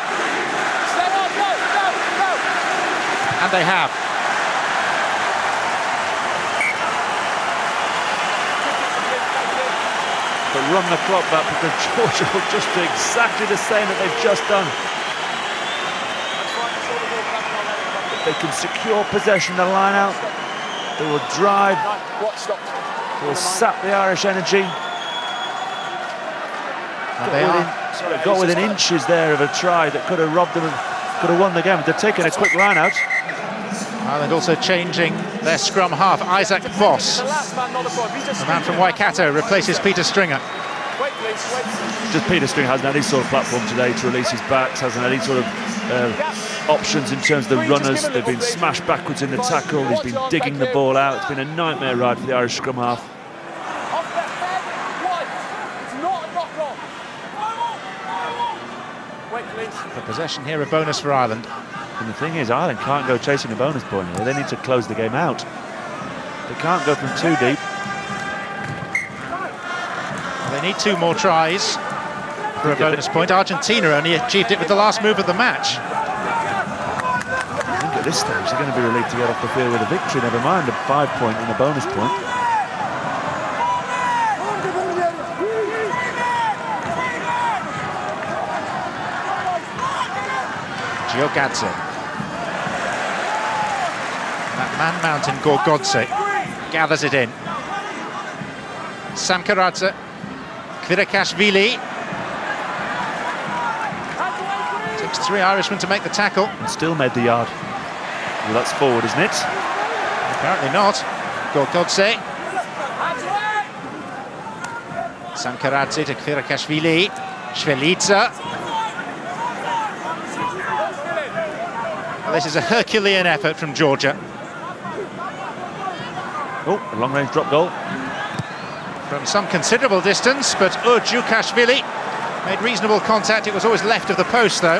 And they have. But run the clock back because Georgia will just do exactly the same that they've just done. If they can secure possession of the line out, they will drive, they will sap the Irish energy. Got within inches there of a try that could have robbed them and could have won the game. They're taking a quick line out. Ireland also changing their scrum half. Isaac Voss, the man from Waikato, replaces Peter Stringer. Just Peter Stringer hasn't had any sort of platform today to release his backs, hasn't had any sort of options in terms of the runners. They've been smashed backwards in the tackle. He's been digging the ball out. It's been a nightmare ride for the Irish scrum half. For possession here, a bonus for Ireland. And the thing is, Ireland can't go chasing a bonus point here. They need to close the game out. They can't go from too deep. They need 2 more tries for a bonus point. Argentina only achieved it with the last move of the match. I think at this stage they're going to be relieved to get off the field with a victory, never mind a 5-point and a bonus point. Giogadze. That man mountain Gorgodze gathers it in. Sankaradze. Kvirakashvili. Takes 3 Irishmen to make the tackle. And still made the yard. Well, that's forward, isn't it? Apparently not. Gorgodze. Sankaradze to Kvirakashvili. Shvelidze. Well, this is a Herculean effort from Georgia. Oh, a long-range drop goal. From some considerable distance, but Urjukashvili made reasonable contact. It was always left of the post, though.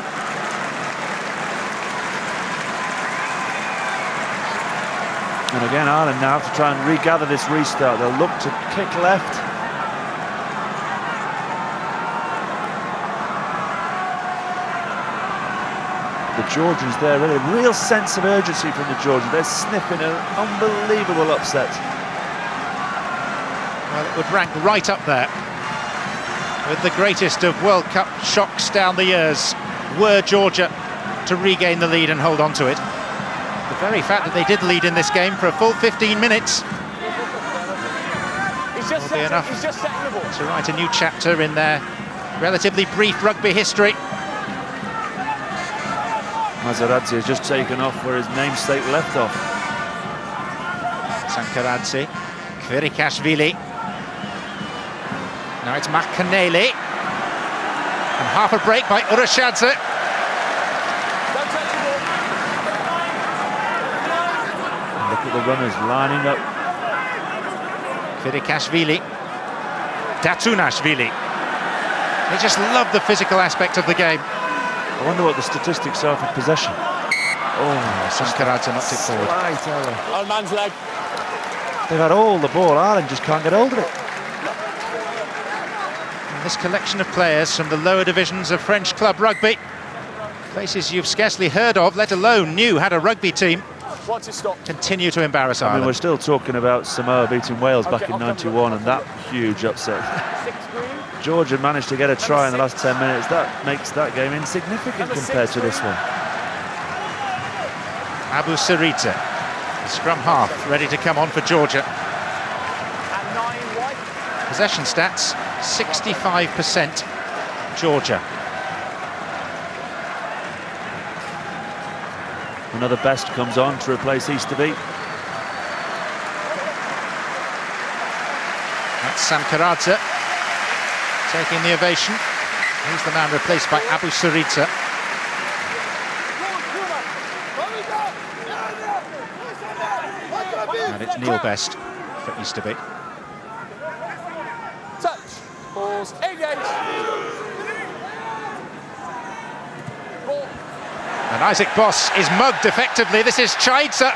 And again, Ireland now have to try and regather this restart. They'll look to kick left. The Georgians there, really, a real sense of urgency from the Georgians. They're sniffing an unbelievable upset. Well, it would rank right up there with the greatest of World Cup shocks down the years, were Georgia to regain the lead and hold on to it. The very fact that they did lead in this game for a full 15 minutes will be enough to write a new chapter in their relatively brief rugby history. Mazaradze has just taken off where his namesake left off. Sankaradze, Kvirikashvili. Now it's Makanele. And half a break by Urashadze. Look at the runners lining up. Kvirikashvili. Datunashvili. They just love the physical aspect of the game. I wonder what the statistics are for possession. Oh, Sankaradze knocked it forward. Slight error. Old man's leg. They've had all the ball. Ireland just can't get hold of it. And this collection of players from the lower divisions of French club rugby, places you've scarcely heard of, let alone knew had a rugby team, Watch it stop. continue to embarrass I mean, Ireland. we're still talking about Samoa beating Wales back in '91 and that huge upset. Georgia managed to get a try in the last 10 minutes. That makes that game insignificant compared to this one. Abu Sarita, the scrum half, ready to come on for Georgia. Possession stats, 65% Georgia. Another best comes on to replace Easterby. That's Sankaradze taking the ovation. He's the man replaced by Abu Sarita. And it's Neil Best for Easterby. Touch. Pause. Engage. Ball. And Isaac Boss is mugged effectively. This is Chaidza.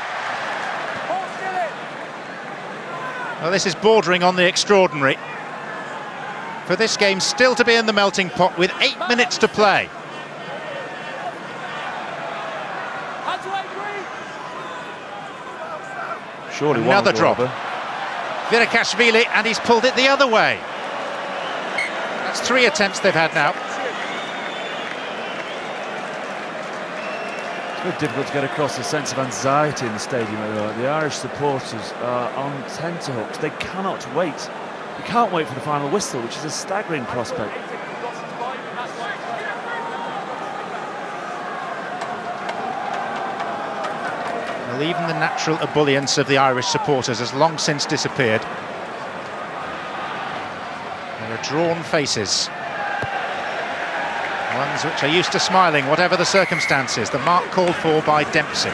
Well, this is bordering on the extraordinary. For this game still to be in the melting pot with 8 minutes to play. Surely another one drop. Robber. Kvirikashvili, and he's pulled it the other way. That's 3 attempts they've had now. It's very difficult to get across the sense of anxiety in the stadium. The Irish supporters are on tenterhooks. They cannot wait. They can't wait for the final whistle, which is a staggering prospect. Well, even the natural ebullience of the Irish supporters has long since disappeared. There are drawn faces. Ones which are used to smiling, whatever the circumstances. The mark called for by Dempsey.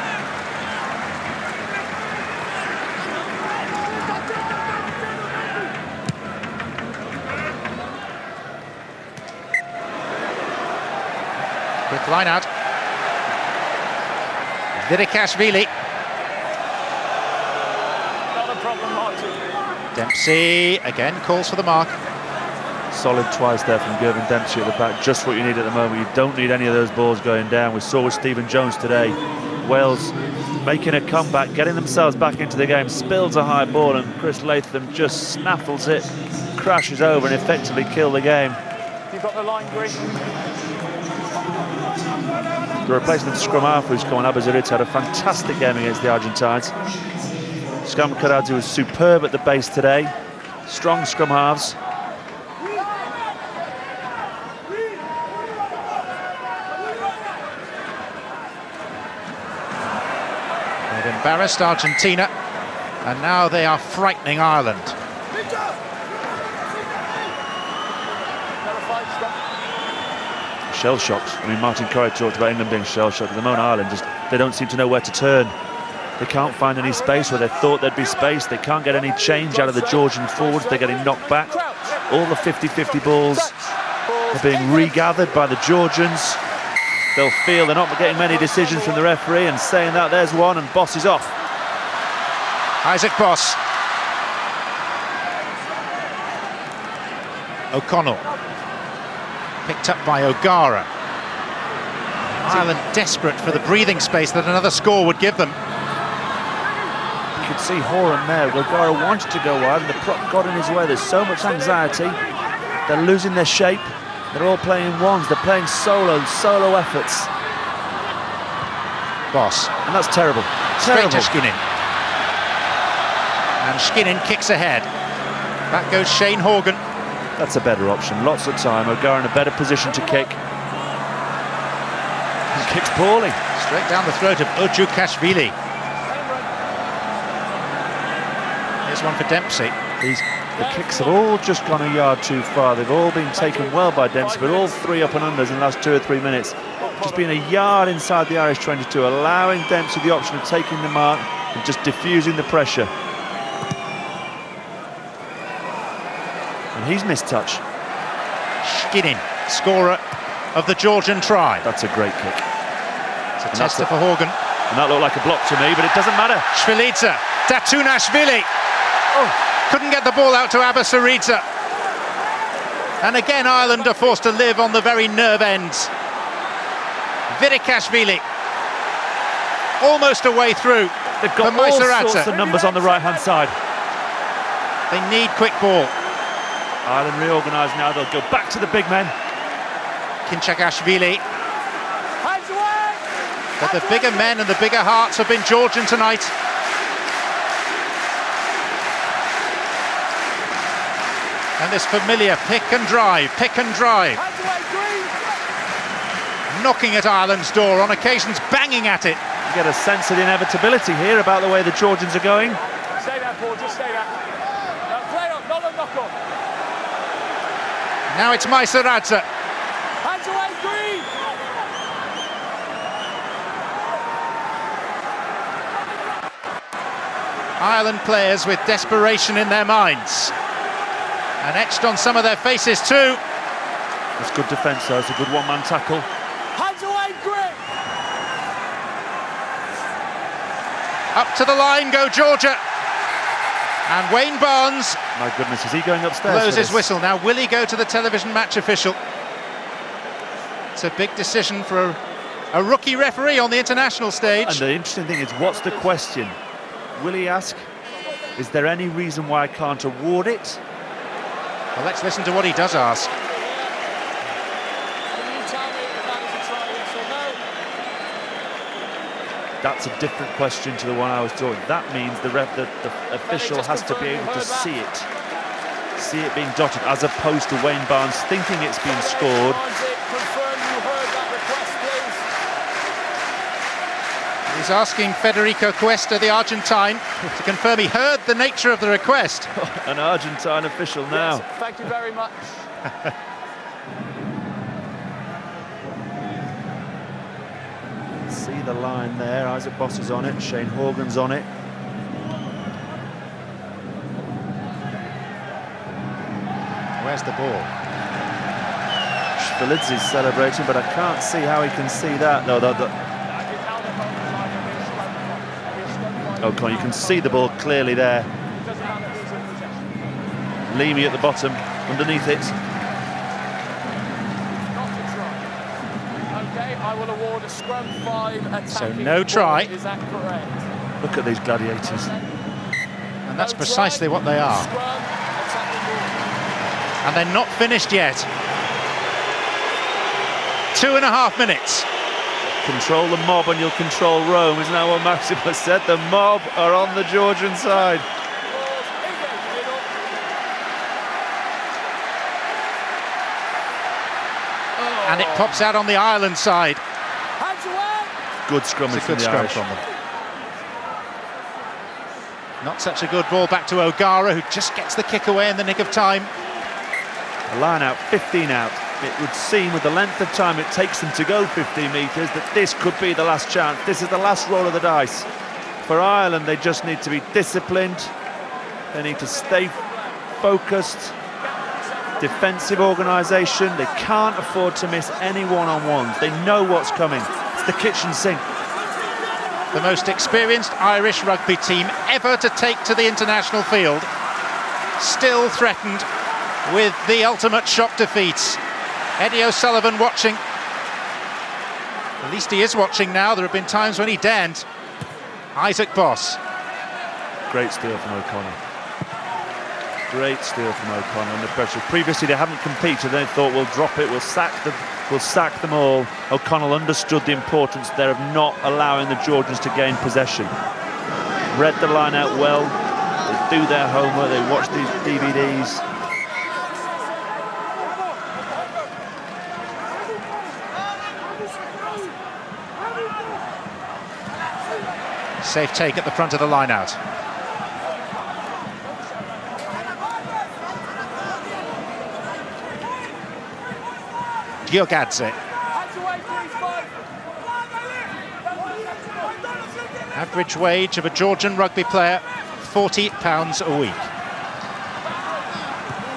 Quick line out. Kvirikashvili. Not a problem, Martin. Dempsey again calls for the mark. Solid twice there from Gervin Dempsey at the back, just what you need at the moment. You don't need any of those balls going down. We saw with Stephen Jones today, Wales making a comeback, getting themselves back into the game, spills a high ball and Chris Latham just snaffles it, crashes over and effectively killed the game. You've got the line, Green. The replacement scrum half who's come on, Abu Sarita, had a fantastic game against the Argentines. Sankaradze was superb at the base today. Strong scrum halves. They've embarrassed Argentina, and now they are frightening Ireland. Shell-shocked. I mean, Martin Corrie talked about England being shell-shocked. At the moment, Ireland they don't seem to know where to turn. They can't find any space where they thought there'd be space. They can't get any change out of the Georgian forwards. They're getting knocked back. All the 50-50 balls are being regathered by the Georgians. They'll feel they're not getting many decisions from the referee, and saying that, there's one, and Boss is off. Isaac Boss. O'Connell. Picked up by O'Gara. Ireland desperate for the breathing space that another score would give them. You could see Horan there. O'Gara wanted to go wide and the prop got in his way. There's so much anxiety. They're losing their shape. They're all playing ones. They're playing solo efforts. Boss. And that's terrible. Straight to Skinnin. And Skinnin kicks ahead. Back goes Shane Horgan. That's a better option. Lots of time. O'Gara in a better position to kick. He kicks poorly. Straight down the throat of Ojukashvili. Here's one for Dempsey. The kicks have all just gone a yard too far. They've all been taken well by Dempsey, but all three up and unders in the last 2 or 3 minutes. Just been a yard inside the Irish 22, allowing Dempsey the option of taking the mark and just diffusing the pressure. And he's missed touch. Skinnin, scorer of the Georgian try. That's a great kick. It's a tester for Horgan. And that looked like a block to me, but it doesn't matter. Shvilidze, Datunashvili. Oh, couldn't get the ball out to Abasaridze. And again, Ireland are forced to live on the very nerve ends. Vidikashvili, almost a way through. They've got all sorts of numbers on the right-hand side. They need quick ball. Ireland reorganised now. They'll go back to the big men. Kinchakashvili. But the bigger men and the bigger hearts have been Georgian tonight. And this familiar pick and drive. Knocking at Ireland's door, on occasions banging at it. You get a sense of the inevitability here about the way the Georgians are going. Stay there, Paul, just stay there. Play on, not a knock-on. Now it's Maisaradze. Hands away, Green! Ireland players with desperation in their minds. And etched on some of their faces too. That's good defence though, it's a good one-man tackle. Hands away, Green! Up to the line go Georgia. And Wayne Barnes, my goodness, is he going upstairs? Blows his whistle. Now will he go to the television match official? It's a big decision for a rookie referee on the international stage. And the interesting thing is, what's the question? Will he ask, is there any reason why I can't award it? Well, let's listen to what he does ask. Can you tell me if that is a try, yes or no? That's a different question to the one I was talking. That means the official has to be able to see it being dotted, as opposed to Wayne Barnes thinking it's been scored. Confirm you heard that request, please. He's asking Federico Cuesta, the Argentine, to confirm he heard the nature of the request. An Argentine official now. Yes, thank you very much. See the line there. Isaac Boss is on it. Shane Horgan's on it. Where's the ball? Shvilidze is celebrating, but I can't see how he can see that. No, O'Connor, you can see the ball clearly there. Leamy at the bottom, underneath it. Okay, I will award a scrum 5 attacking. So no try. Is that correct? Look at these gladiators. And that's precisely what they are. And they're not finished yet. 2.5 minutes. Control the mob and you'll control Rome, isn't that what Maximus said? The mob are on the Georgian side. And it pops out on the Ireland side. Good scrummage from the Irish. From them. Not such a good ball back to O'Gara, who just gets the kick away in the nick of time. A line out, 15 out. It would seem, with the length of time it takes them to go 15 metres, that this could be the last chance. This is the last roll of the dice. For Ireland, they just need to be disciplined. They need to stay focused. Defensive organisation. They can't afford to miss any one-on-ones. They know what's coming. It's the kitchen sink. the most experienced Irish rugby team ever to take to the international field, still threatened with the ultimate shock defeats. Eddie O'Sullivan watching. At least he is watching now. There have been times when he daren't. Isaac Boss. Great steal from O'Connor. Great steal from O'Connor under pressure. Previously they haven't competed. They thought, we'll drop it, we'll sack them all. O'Connell understood the importance there of not allowing the Georgians to gain possession. Read the line out well. They do their homework. They watch these DVDs. Safe take at the front of the line out. Giogadze. Average wage of a Georgian rugby player, £40 a week.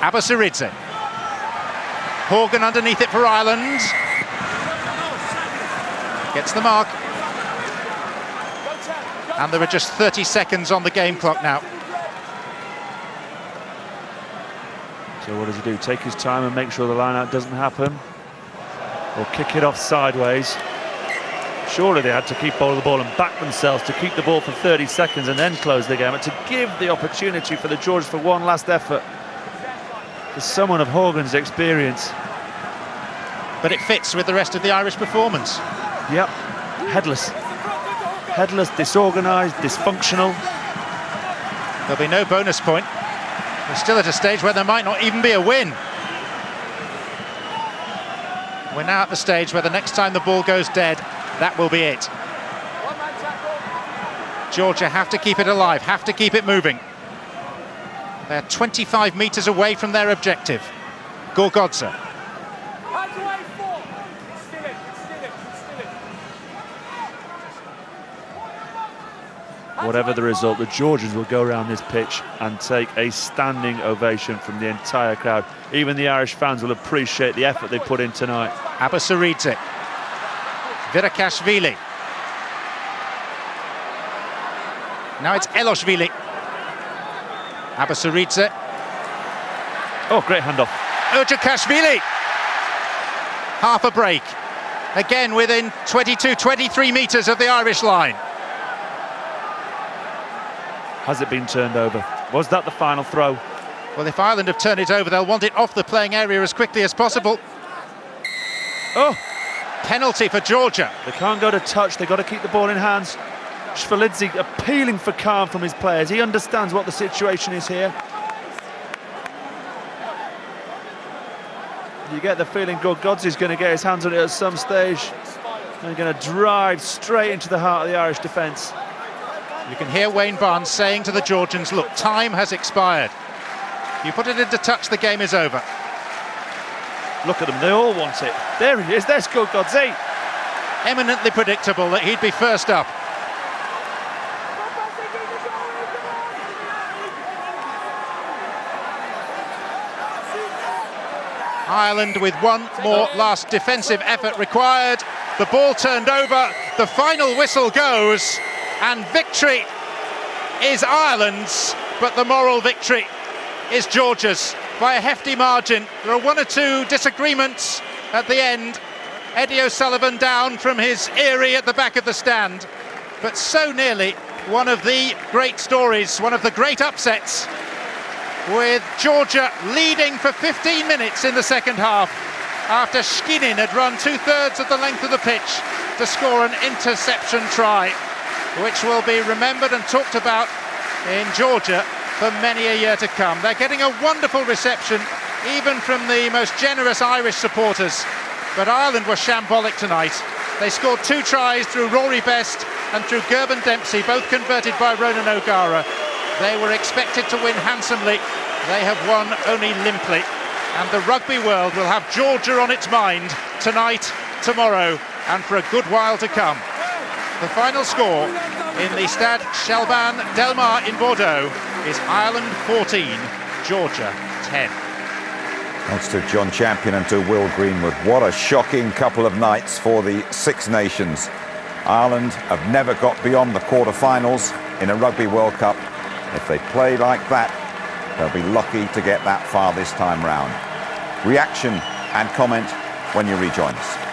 Abasaridze. Horgan underneath it for Ireland. Gets the mark. And there are just 30 seconds on the game clock now. So what does he do? Take his time and make sure the line-out doesn't happen? Or kick it off sideways? Surely they had to keep hold of the ball and back themselves to keep the ball for 30 seconds and then close the game, and to give the opportunity for the Georgians for one last effort. For someone of Horgan's experience. But it fits with the rest of the Irish performance. Yep, headless. Headless, disorganised, dysfunctional. There'll be no bonus point. We're still at a stage where there might not even be a win. We're now at the stage where the next time the ball goes dead, that will be it. Georgia have to keep it alive, have to keep it moving. They're 25 metres away from their objective. Gorgodze. Whatever the result, the Georgians will go around this pitch and take a standing ovation from the entire crowd. Even the Irish fans will appreciate the effort they put in tonight. Abasaridze. Virakashvili. Now it's Eloshvili. Abasaridze. Oh, great handoff. Urjakashvili. Half a break. Again within 22, 23 metres of the Irish line. Has it been turned over? Was that the final throw? Well, if Ireland have turned it over, they'll want it off the playing area as quickly as possible. Oh! Penalty for Georgia. They can't go to touch, they've got to keep the ball in hands. Shvalidze appealing for calm from his players. He understands what the situation is here. You get the feeling Gorgodze's going to get his hands on it at some stage. And going to drive straight into the heart of the Irish defence. You can hear Wayne Barnes saying to the Georgians, look, time has expired. You put it into touch, the game is over. Look at them, they all want it. There he is, there's Gorgodze. Eminently predictable that he'd be first up. Ireland with one more last defensive effort required. The ball turned over, the final whistle goes, and victory is Ireland's, but the moral victory is Georgia's by a hefty margin. There are one or two disagreements at the end. Eddie O'Sullivan down from his eyrie at the back of the stand, but so nearly one of the great stories, one of the great upsets, with Georgia leading for 15 minutes in the second half after Shkinin had run 2/3 of the length of the pitch to score an interception try, which will be remembered and talked about in Georgia for many a year to come. They're getting a wonderful reception, even from the most generous Irish supporters. But Ireland were shambolic tonight. They scored 2 tries through Rory Best and through Gerben Dempsey, both converted by Ronan O'Gara. They were expected to win handsomely. They have won only limply. And the rugby world will have Georgia on its mind tonight, tomorrow, and for a good while to come. The final score in the Stade Chaban-Delmas in Bordeaux is Ireland 14, Georgia 10. Thanks to John Champion and to Will Greenwood. What a shocking couple of nights for the Six Nations. Ireland have never got beyond the quarter-finals in a Rugby World Cup. If they play like that, they'll be lucky to get that far this time round. Reaction and comment when you rejoin us.